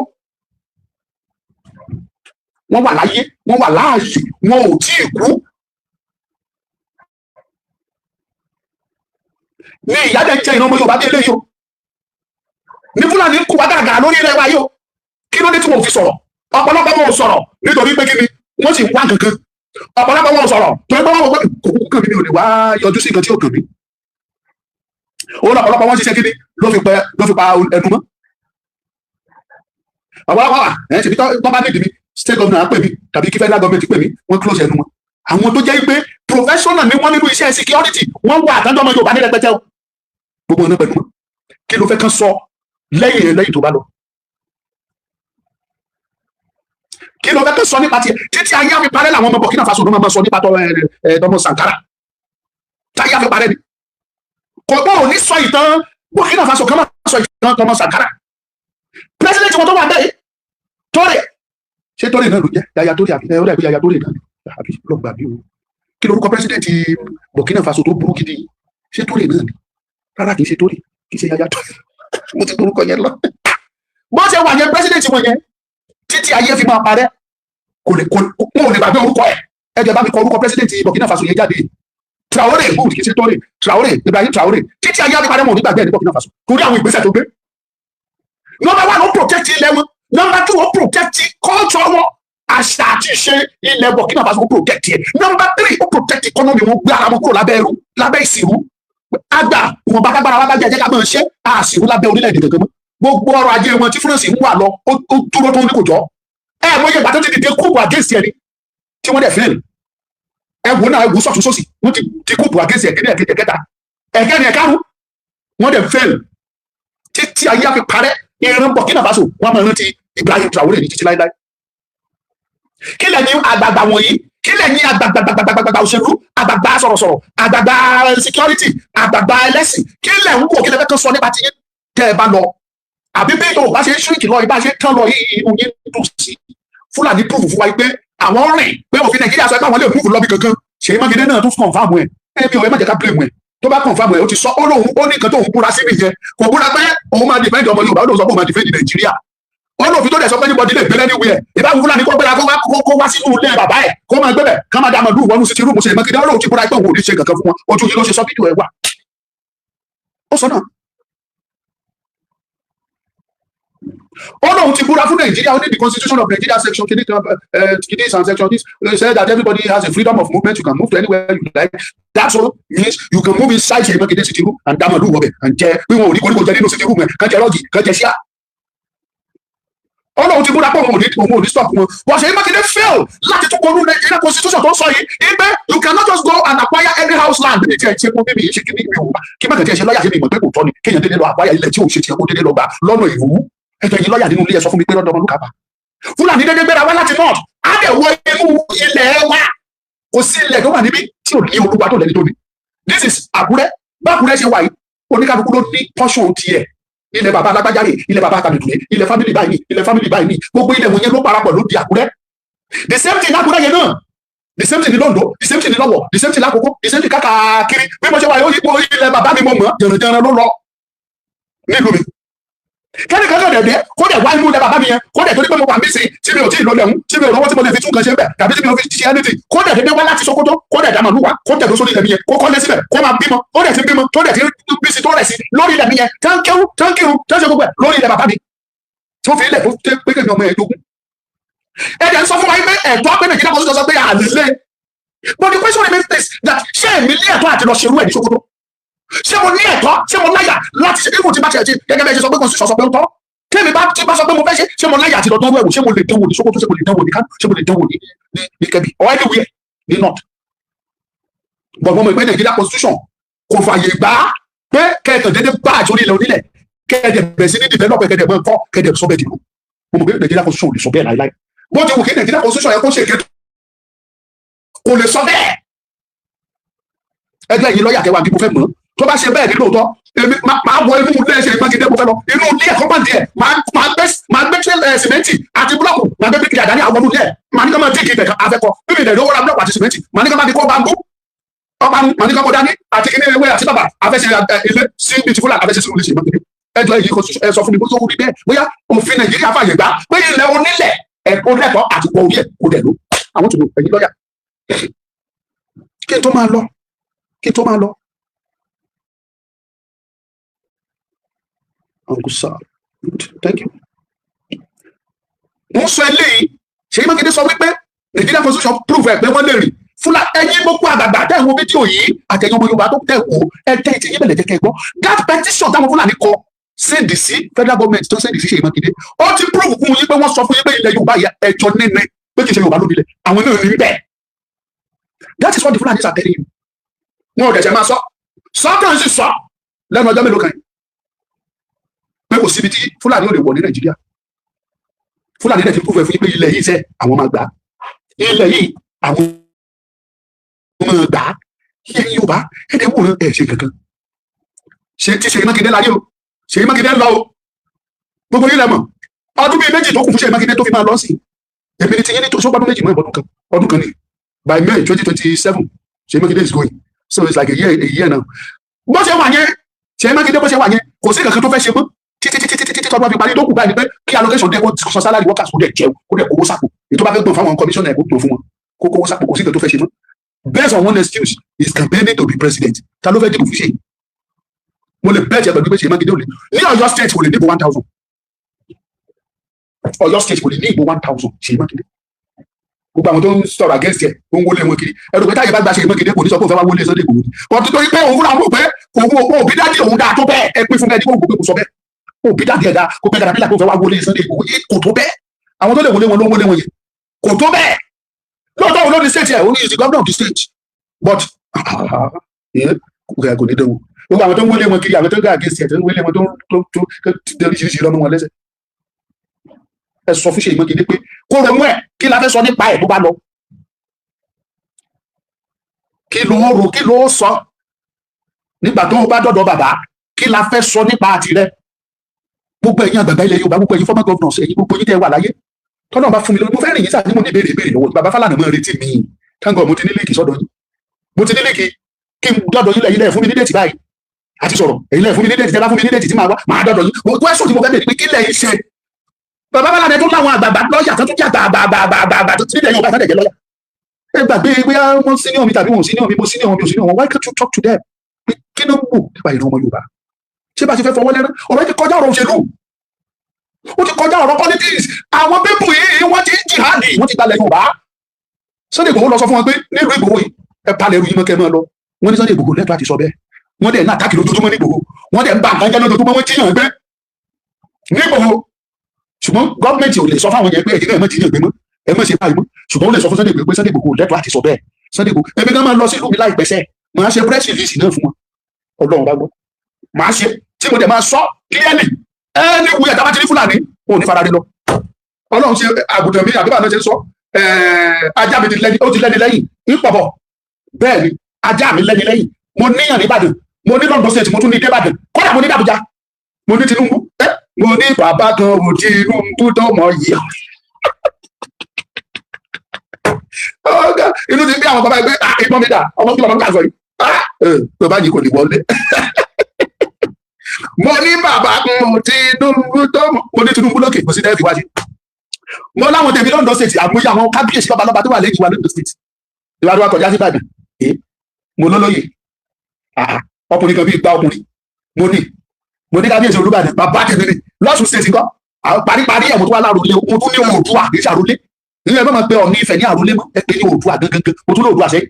wọ́n wà láyé wọn ò tí ì kú ní ìyá dẹ́ jẹ́ ìran ọmọ Yorùbá bí eléyìí o ní Fúlàní ń kú wá gàgà lórí ilẹ̀ wa yìí o kí ló dé tí wọn ò fi sọ̀rọ̀ ọ̀pọ̀lọpọ̀ wọn ò sọ̀rọ̀ nítorí pé kíni wọ́n sì wá kankan ọ̀pọ̀lọpọ̀ wọn ò sọ̀rọ̀ torí pé wọ́n wọ́n kò kàn mí mi ò lè wá yọjú sí nǹkan tí ò kàn mí òun ọ̀pọ̀lọpọ̀ wọn ṣiṣẹ́ kíni ló fi pa ẹnu mọ́ ọ̀pọ̀lọpọ̀ wà ẹ̀ ṣèbí tó bá nídìí mi state governor á pè mí tàbí kí federal government pè mí wọ́n close ẹnu wọn àwọn tó jẹ́ pé professional ni wọ́n nínú iṣẹ́ security wọ́n wà àtàjọ́ ọmọ Yorùbá ní rẹpẹtẹ o gbogbo ọ̀nà pẹ̀lú wọn kí ló fẹ́ kán sọ lẹ́yìn tó bá lọ kí ló fẹ́ kán sọ nípa tiẹ̀ títí ayé àfi parẹ́ làwọn ọmọ Burkina Faso ló máa sọ nípa tọmọ Sankara táyé àfi parẹ́ ni kò gbọ́ òní sọ ìtàn Burkina Faso kan máa sọ ìtàn tọmọ Sankara president wọn tó wà bẹ́ẹ̀ Toure ṣé Toure náà ló jẹ́ Yaya Toure àbí ó dàbí Yaya Toure náà àbí lọ́gbà bí o kí lorúkọ president Burkina Faso tó burú gidi ṣé Toure náà ni rárá kì í ṣe Toure kì í ṣe Yaya Toure mo ti dorúkọ yẹn lọ bó ṣe wà yẹn president wọn yẹn títí ayé fi máa parẹ́ kò lè gbàgbé orúkọ ẹ̀ ẹjẹ bá mi kọ orúkọ president Burkina Faso yẹn jáde Traoré bóòlù kì í ṣe Toure Traoré Ibrahim Traoré títí ayé fi parẹ́ mọ̀ nígbàgbé ẹ̀ ní Burkina Faso torí àwọn ìgbésẹ̀ tó gbé number one ó protect ilẹ̀ wọn number two ó protect culture wọn àṣà àti ìṣe ilẹ̀ Burkina Faso ó protect yẹ number three ó protect economy wọn gbé ara wọn kúrò lábẹ́ ìsìnrú àgbà wọn bá kágbára wá jẹ́ ká máa ṣe àsìrú lábẹ́ orílẹ̀-èdè kankan mọ́ gbogbo ọrọ̀ ajé wọn tí France ń wà lọ ó dúró tó ní kò jọ mọ iye ìgbà tó ti dìde kúùpù against ẹni tí wọ́n dẹ̀ fẹ́ẹ̀lì wò náà wò sọ̀tún sósì wọ́n ti di kúùpù against ẹ̀kẹ́ni ẹ̀kẹ́ni ẹ̀kẹta ẹ̀kẹ́ni ẹ̀kárùn wọ́n dẹ̀ fẹ́ẹ̀lì títí ayé àfi parẹ́ ìran Burkina Faso wọ́n máa rántí Ibrahim Traoré ní títí láíláí kí lẹ́yìn àgbààgbà wọ̀nyí kí lẹ́yìn àgbààgbà òṣèlú àgbààgbà sọ̀rọ̀sọ̀rọ̀ àgbààgbà security àgbààgbà ẹlẹ́sìn kí lẹ́yìn kò kí lẹ́fẹ́ kan sọ nípa tí tẹ́ ẹ bá lọ àbí bí yóò bá ṣe ń ṣíríkì lọ ibà ṣe tán lọ inú yín dùn sí Fúlàní proof fún wa pé àwọn rìn pé òfin Nàìjíríà sọ pé àwọn lè proof lọ́bì kankan Ṣèyí Mákindé náà tún confam ẹ̀ ẹ̀mí ọ̀ ẹ má jẹ́ ká blame ẹ̀ tó bá confam ẹ̀ ó ti sọ ó lóun ó ní nǹkan tó ń búra sí nìyẹn kò búra pé òun máa defend ọmọ Yorùbá ó lóun sọ pé òun máa defend Nàìjíríà wọn lòfin tó dẹ̀ sọ pé níbọdí lè gbélé níwèé ìbá Fúlàní kó gbéra kó wá sínú ilé bàbá ẹ̀ kó máa gbébẹ̀ ká máa dá màdúù wọnú sí ti rúùmù Ṣèyí Mákindé ó lóun ti búra pé òun ò ní ṣe kankan fún wọn ojú yìí ló ṣe sọ fídíò ẹ̀ wà ó sọ náà ó lóun ti búra fún Nàìjíríà ó ní the constitution of Nigeria section kìíní kan kìíní and section this say that everybody has a freedom of movement you can move to anywhere you like that so means you can move inside Ṣèyí Mákindé city room and dá màdúù wọbẹ̀ and jẹ bí wọn ò ní koríko jẹ nínú city room ẹ̀ kàn jẹ rọ́ọ̀gì kàn jẹ ṣíà Ọlọ́run ti búra pé òun ò ní stop wọn wọ́n Ṣèyí Mákindé fail láti tún kọlu Nigeria constitution tó ń sọ yìí ibẹ̀ you cannot just go and acquire any house land ní tiẹ̀ ṣe kó bíbí yìí ṣe kí ní ìwé òwúwa kí má kàn tiẹ̀ ṣe lọ́ọ̀yà sí mi ìmọ̀ pé kò tọ́ ni kéèyàn dédé lọ acquire ilẹ̀ tí òun ṣe tiẹ̀ kó dédé lọ gbà lọ́nà ìrú ẹjọ́ yìí lọ́ọ̀yà nínú ilé ẹ̀ sọ fún mi pé lọ́dọ̀ ọmọ lùkàbà Fúlàní dédé gbéra wá láti north á dẹ̀ wọ inú ilẹ̀ wa kò sí ilẹ̀ tó wà níbí tí ò ní olúwa tó lẹ́ni tó ní this is Àkúrẹ́ bá Àkúrẹ́ ṣe wà yìí oníkálukú ló ní portion tiẹ̀ ilẹ̀ bàbá alágbájáre ilẹ̀ bàbá akadùdùlé ilẹ̀ family báyìí ilẹ̀ family báyìí gbogbo ilẹ̀ wọ̀nyẹn ló parapọ̀ ló di Àkúrẹ́ the same thing l'Àkúrẹ́ yẹn náà the same thing ní Lọ́ndọ̀ the same thing ní Lọ́wọ̀ the same thing l'Àkókó the same thing káàkiri bí mo ṣe wà yóò yípo ilẹ̀ bàbá mi mọ̀ mọ́ jẹ̀rẹ̀jẹ̀rẹ̀ ló lọ nílùú mi kẹ́nìkan náà dẹ̀ kó dẹ̀ wá inú ilẹ̀ bàbá mi yẹn kó dẹ̀ torí pé mo wà mísìn tí mi ò tí ì lọ lẹ́hún tí mi ò lọ́wọ́ tí mo lè fi tún kan ṣe bẹ̀ tàbí tí mi ò fi ṣe anything kó dẹ̀ dédé wá láti Sókótó kó dẹ̀ dá màlúù wá kó dẹ̀ tó sórí ilẹ̀ mi yẹn kó kọ́ lé síbẹ̀ kó máa bímọ ó dẹ̀ ti bímọ tó dẹ̀ ti bí sí tó rẹ̀ sí lórí ilẹ̀ mi yẹn tánkẹ́wù tánkẹ́ṣe gbogbo ẹ̀ lórí ilẹ̀ bàbá mi tó fi ilẹ̀ tó tẹ́ pé kẹ́mi ọmọ ẹ̀ dógún. ẹ dẹ̀ ń sọ fún wa pé ẹ̀tọ́ pé Nàìjíríà kò sọ pé àlè but the question remains this that ṣé èmi ní ẹ̀tọ́ àti lọ ṣerú ẹ̀ ní Sókótó ṣé mo ní ẹ̀tọ́ ṣé mo láyà láti ṣe kíkùn tí bá ṣe gẹ́gẹ́ bẹ́ẹ̀ ṣe sọ pé constitution sọ pé ó tọ́ tẹ́mi bá ti bá sọ pé mo fẹ́ ṣe mo láyà àti lọ́dún ẹ̀wò ṣé mo lè dánwò ní Sókótó ṣé mo lè dánwò ní Kánò ṣé mo lè dánwò ní Kẹ́bì or anywhere ní north. but mo mọ̀ pé Nàìjíríà constitution kò fààyè gbà pé kẹ́ẹ̀kan dédé bá àjọ onílẹ̀ onílẹ̀ kẹ́ẹ̀dẹ̀ bẹ̀rẹ̀ sí ní develop kẹ́ẹ̀dẹ̀ mọ́ ẹ̀kọ́ kẹ́ẹ̀dẹ̀ sọ bẹ́ẹ̀ dìbò. mo mọ̀ pé Nàìjíríà constitution ò lè sọ bẹ́ẹ̀ láíláí bó ti wù kí Nàìjíríà constitution yẹ kó ṣe èké kò lè sọ bẹ́ẹ̀. ẹgbẹ́ yìí lọ́ọ̀yà kẹwàá bí mo fẹ́ mọ̀ tó bá ṣe bẹ́ẹ̀ ní lóòótọ́ èmi máa wọ inú ilé ẹ̀ṣẹ̀ Mákindé mo fẹ́ lọ inú ilé ẹ̀kọ́ máa díẹ̀ máa gbé sìmẹ́ntì àti búlọ́ọ̀kù máa gbé bíríkì àdáni àwọn ọmọdé ẹ̀ máa ní ká máa díìkì ìbẹ̀kan afẹ́kọ̀ bíbí ìdẹ̀rẹ̀ owó ra búlọ́ọ̀kù àti sìmẹ́ntì máa ní ká máa di kó bambú ọ̀pánu máa ní ká kó dání àti kíní ewé àti bàbà afẹ́ṣẹ́ ilé sí beautiful afẹ́ṣẹ́ sí olùṣèlú Mákindé ẹjọ́ èyí kò sọ fún mi bóyá orí bẹ́ẹ̀ bóyá òfin Nàìjíríà fàyè gbà pé ilẹ̀ onílẹ̀ ẹ̀kọ́ lẹ́kọ̀ọ́ àti pọ̀ orí ẹ̀ kò dẹ̀ ló àwọn tòun ẹ̀yìn lọ́yà kí n tó máa lọ Uncle Sir, good, thank you. Wọ́n sọ eléyìí, Ṣèyí Mákindé sọ wípé Nàìjíríà constitution prove ẹ̀ pé wọ́n lè rìn. Fúlà ẹyin gbogbo àgbàgbà tẹ̀ wo fídíò yìí àtẹ̀yìn ọmọ Yorùbá tó tẹ̀ wò ẹ tẹ̀ ìtì yín bẹ̀lẹ̀ jẹ́ kẹ́ ẹ gbọ́. That petition táwọn Fúlàní kọ send sí federal government tó send sí Ṣèyí Mákindé. Ó ti prove fún yín pé wọ́n sọ fún yín pé ilẹ̀ Yorùbá ẹjọ́ nínú pé kì í ṣe Yorùbá lónìí lẹ̀ àwọn náà ní bẹ́ẹ̀. That is what the Fúlàní are telling you. Wọ́n ò dẹ̀ṣẹ̀ máa sọ. Sọ́kàn sì sọ lẹ́nu ọjọ́ mélòó kan yìí. Pé kò síbi tí Fúlàní ò lè wọ̀ ní Nàìjíríà. Fúlàní dẹ̀ ti prove fún yín pé ilẹ̀ yìí sẹ́ àwọn máa gbà. Ilẹ̀ yìí àwọn máa gbà. Ilẹ̀ Yorùbá ẹ̀dẹ̀ wò ó ẹ̀ ṣe kankan. Ṣé tí Ṣèyí Mákindé láyé o? Ṣèyí Mákindé lọ o. Gbogbo yín lẹ mọ̀. Ọdún bíi méjì tó kù fún Ṣèyí Mákindé tó fi máa lọ sí. Èmi ni ti yín ní tó sọ́gbọ́n méjì mọ́ ìbọ̀dún kan. Ọdún kan ni. By May 2027, Ṣèyí Mákindé is going. So it's like a year now. Bó ṣe wà yẹn, Ṣèyí Mákindé bó ṣe wà yẹn, kò sí kankan tó fẹ́ ṣe mọ́. Títí tọ́gbọ́n fi parí tó kù báyìí pé kí allocation dẹ́ kó sọ salary workers kó dẹ̀ jẹun kó dẹ̀ kówó sápò ètò bá fẹ́ gbọ̀n fáwọn commissioner kó gbọ̀n fún wọn kó kówó sápò kò sí nǹkan tó fẹ́ ṣe mọ́. Based on one excuse is campaigning to be president. Ta ló fẹ́ dìbò fún ṣe? Mo lè bẹ́ẹ̀ jẹ́ pẹ̀lú pé Ṣèyí Mákindé ò lè ní Ọ̀yọ́ state kò lè dìbò 1000. Ọ̀yọ́ state kò lè ní ìbò 1000 Ṣèyí Mákindé. Gbogbo àwọn tó ń sọ̀rọ̀ against ẹ̀ tó ń wọlé wọn kiri ẹ̀rù pé táyé bá gba Ṣèyí Mákindé kò ní sọ pé òun fẹ́ wá wọlé Sunday Igboho. Kò tó torí pé òun fúnra mọ̀ pé òun òbí dájú òun dáa tó bẹ́ẹ̀ ẹ pín fún ẹni kó gbogbo kò sọ bẹ́ẹ̀. Òbí dájú ẹ̀dá kó pẹ́ dára bí làkó fẹ́ wá wọlé Sunday Igboho kò tó bẹ́ẹ̀. Àwọn tó lè wọlé wọn ló ń wọlé wọn yẹn kò tó bẹ́ẹ̀. Lóòótọ́ òun ló ní state ẹ̀ òun is the governor of the state but kò ní dẹ́wọ̀. Gbogbo àwọn tó ń wọlé wọn kiri àwọn tó ń gbà against ẹ̀ tó ń wọlé wọn tó oríṣiríṣi lọ́mọ wọn lẹ́sẹ̀. Ẹ sọ fún Ṣèyí Mákindé pé kó ronú ẹ̀ kí la fẹ́ sọ nípa ẹ̀ bó bá lọ. Kí ló sọ nígbà tó bá dọ̀dọ̀ bàbá kí la fẹ́ sọ nípa àtìrẹ gbogbo ẹ̀yin àgbàgbà ilẹ̀ Yorùbá gbogbo ẹ̀yin former governors ẹ̀yin gbogbo yín tẹ́ wà láyé tọ́nà bá fún mi lórí mo fẹ́ rìn yín sáà ní mo ní ìbéèrè lọ́wọ́ bàbá Fálànà mọ́ retí mi kángọ̀ mo ti ní líìkì sọ́dọ̀ yín mo ti ní líìkì kí n dọ̀dọ̀ yín lẹ́yìn lẹ́ẹ̀ fún mi ní déètì báyìí àti sọ̀rọ̀ ẹ̀yin lẹ́ẹ̀ fún mi ní déètì tẹ́ bá fún mi ní déètì tí máa dọ̀dọ̀ yín mo question tí mo fẹ́ bèèrè pé kí lẹ́yìn ṣe bàbá Fálànà tó láwọn àgbààgbà lọ́ọ̀yà tó tún jẹ́ àgbààgbà tó ti nílẹ̀ Yorùbá sáré jẹ́ lọ́ọ̀yà ẹ gbàgbé bóyá wọ́n senior mi tàbí wọn senior mi mo senior wọn why can't you talk to them kí ló ń bò nípa ìran ọmọ Yorùbá ṣé bá ṣe fẹ́ fọwọ́ lẹ́rán ọ̀rọ̀ ti kọjá ọ̀rọ̀ òṣèlú ó ti kọjá ọ̀rọ̀ politics àwọn pípù yìí wọ́n ti jihadi wọ́n ti gbalẹ̀ Yorùbá Sunday Igboho lọ sọ fún wọn pé nílùú Igboho yìí ẹ palẹ̀ ẹrù yìí mọ́ kẹ́ máa lọ wọ́n ní Sunday Igboho lẹ́tọ́ àti sọ bẹ́ẹ̀ wọ́n dẹ̀ ní àtàkì lójoojúmọ́ ní Igboho wọ́n dẹ̀ ń bá nǹkan jẹ́ lójoojúmọ́ wọ́n tíyàn gbé ní Igboho ṣùgbọ́n gọ́ọ̀mẹ̀ntì ò lè sọ fáwọn yẹn pé ẹ̀jẹ̀ náà ẹ̀ mọ́ tíyàn gbé mọ́ ẹ mọ̀ ṣe báyìí mọ́ ṣùgbọ́n ó lè sọ fún Sunday Igboho pé Sunday Igboho lẹ́tọ́ àti sọ bẹ́ẹ̀ Sunday Igboho èmi gan máa lọ sí ìlú mi láìpẹ́ sẹ́ máa ṣe press release náà fún wọn Ọlọ́run bá gbọ́ máa ṣe tí mo dẹ̀ máa sọ clearly ẹni wúyà tá a bá ti ní Fúlàní ò ní fara rí lọ Ọlọ́run ṣe àgùntàn mi àbí bàbá ṣe sọ ajá mi ó ti lẹ́ni lẹ́yìn ìpọ̀bọ̀ bẹ́ẹ̀ ni ajá mi lẹ́ni lẹ́yìn mo níyàn ní Ìbàdàn mo ní London state mo tún ní dé Ìbàdàn kódà mo ní Àbújá mo ní Tinubu mo ní bàbá kan mo Tinubu tó mọ̀ yìí ọgá inú ti bí àwọn bàbá ẹgbẹ́ ìbọn mi dà ọmọ kí bàbá mi kà sọ yìí bàbá yìí kò ní wọlé mo ní bàbá mo Tinubu tó mo ní Tinubu lókè kò sí dẹ́ẹ̀fì wájú mo láwọn tẹ̀mí London state àmúyẹ àwọn kábíyèsí bàbá lọ́ba tó wà lẹ́yìn wa London state ìwádìí wa kọjá sí Ìbàdàn mo lólóyè ọkùnrin kan bí igba ọkùnrin mo ní kábíyèsí Olúbàdàn bàbá tẹ̀mí ni lọ́sùn state nǹkan paríparí ẹ̀ mo tún wà láròlé mo tún ní Oòduà kì í ṣàrólé ilé ẹgbẹ́ máa gbé Ọọ̀ni Ifẹ̀ ní àrólé mọ́ ẹ pé ní Oòduà gangan mo tún ní Oòduà sẹ́yìn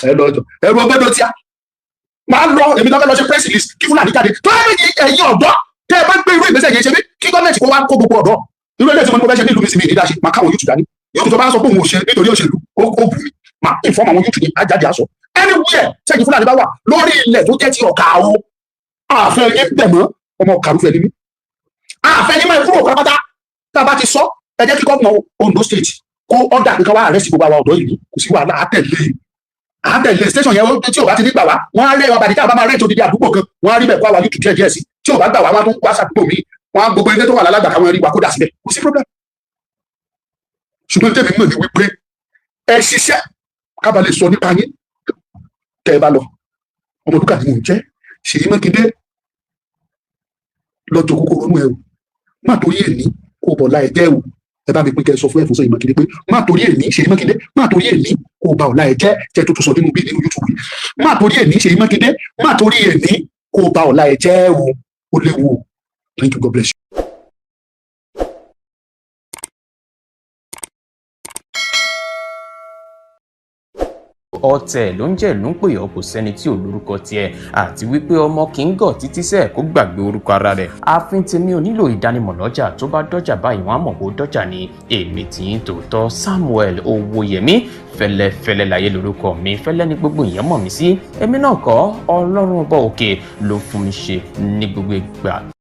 ẹ lọ ọjọ́ ẹrù ọgbẹ́ ló tíá máa lọ èmi náà fẹ́ lọ ṣe press release kí Fúlàní jáde tó ẹ méjì ẹ̀yin ọ̀dọ́ tẹ́ ẹ bá gbé irú ìgbésẹ̀ yẹn ṣe bí kí gọ́ọ̀mẹ̀ntì kó wá kó gbogbo ọ̀dọ́ irú ilé tí mo ní mo fẹ́ ṣe nílùú mi sì ní ìdílé àṣẹ máa káwọn yóò tù dání yóò tó bá sọ pé òun ò ṣe nítorí òṣèlú ó bù mí máa ìfọ́mù àwọn yóò tù ní ajáde aṣọ anywhere sẹ́yìn Fúlàní bá wà lórí ilẹ̀ tó jẹ́ ti ọ̀kà àwọn àfẹ́ yẹn bẹ̀ mọ́ ọmọ kàrúfẹ́ ní mí àfẹ́ yẹn máa kúrò pátápátá tá a bá ti sọ ẹ jẹ́ kí gómìnà Ondo State kó ọ̀dà nǹkan wá àrẹ́sì gbogbo àwọn ọ̀dọ́ ìlú kò sí wàhálà àtẹ̀lé station yẹn tí ò bá ti ní gbà wá wọn á rẹ ọba àdìjà bá máa rẹ ìtòdìdí àdúgbò kan wọn á rí bẹ́ẹ̀ kó àwọn yóò díẹ̀ sí tí ò bá gbà wá wọn á tún wá sàdúgbò mi wọn á gbogbo ilé tó wà lálágbà káwọn rí wa kó dà síbẹ̀ kò sí problem. ṣùgbọ́n tẹ̀mí mọ̀ ní wípé ẹ ṣiṣẹ́ kábà lè sọ nípa yín tẹ́ ẹ bá lọ Ọmọlúkà ni mò ń jẹ́ Ṣèyí Mákindé lọ́jọ́ kókó ronú ẹ o má torí èní kó bọ̀lá ẹ jẹ́ o ẹ bá mi pín kẹ́ sọ fún Ṣèyí Mákindé pé má torí èní Ṣèyí Mákindé má torí èní kó bá ọ̀la ẹ jẹ́ tó tún sọ nínú YouTube yìí má torí èní Ṣèyí Mákindé má torí èní kó bá ọ̀la ẹ jẹ́ o ó léwu o. Thank you, God bless you. ọ̀tẹ̀ ló ń jẹ́ ló ń pè ọ́ kò sẹ́ni tí ò lórúkọ tiẹ̀ àti wípé ọmọ kì í gọ̀ títí sẹ́ẹ̀ kó gbàgbé orúkọ ara rẹ̀. ààfin tèmi ò nílò ìdánimọ̀ lọ́jà tó bá dọ́jà báyìí wọ́n á mọ̀ pé ó dọ́jà ni èmi tí ń tòótọ́ Samuel Owóyẹmí fẹ́lẹ́fẹ́lẹ́ láyé lórúkọ mi fẹ́lẹ́ ní gbogbo ìyẹn mọ̀ mí sí èmi náà kọ́ Ọlọ́run ọba òkè ló fún mi ṣe ní gbogbo ìgbà.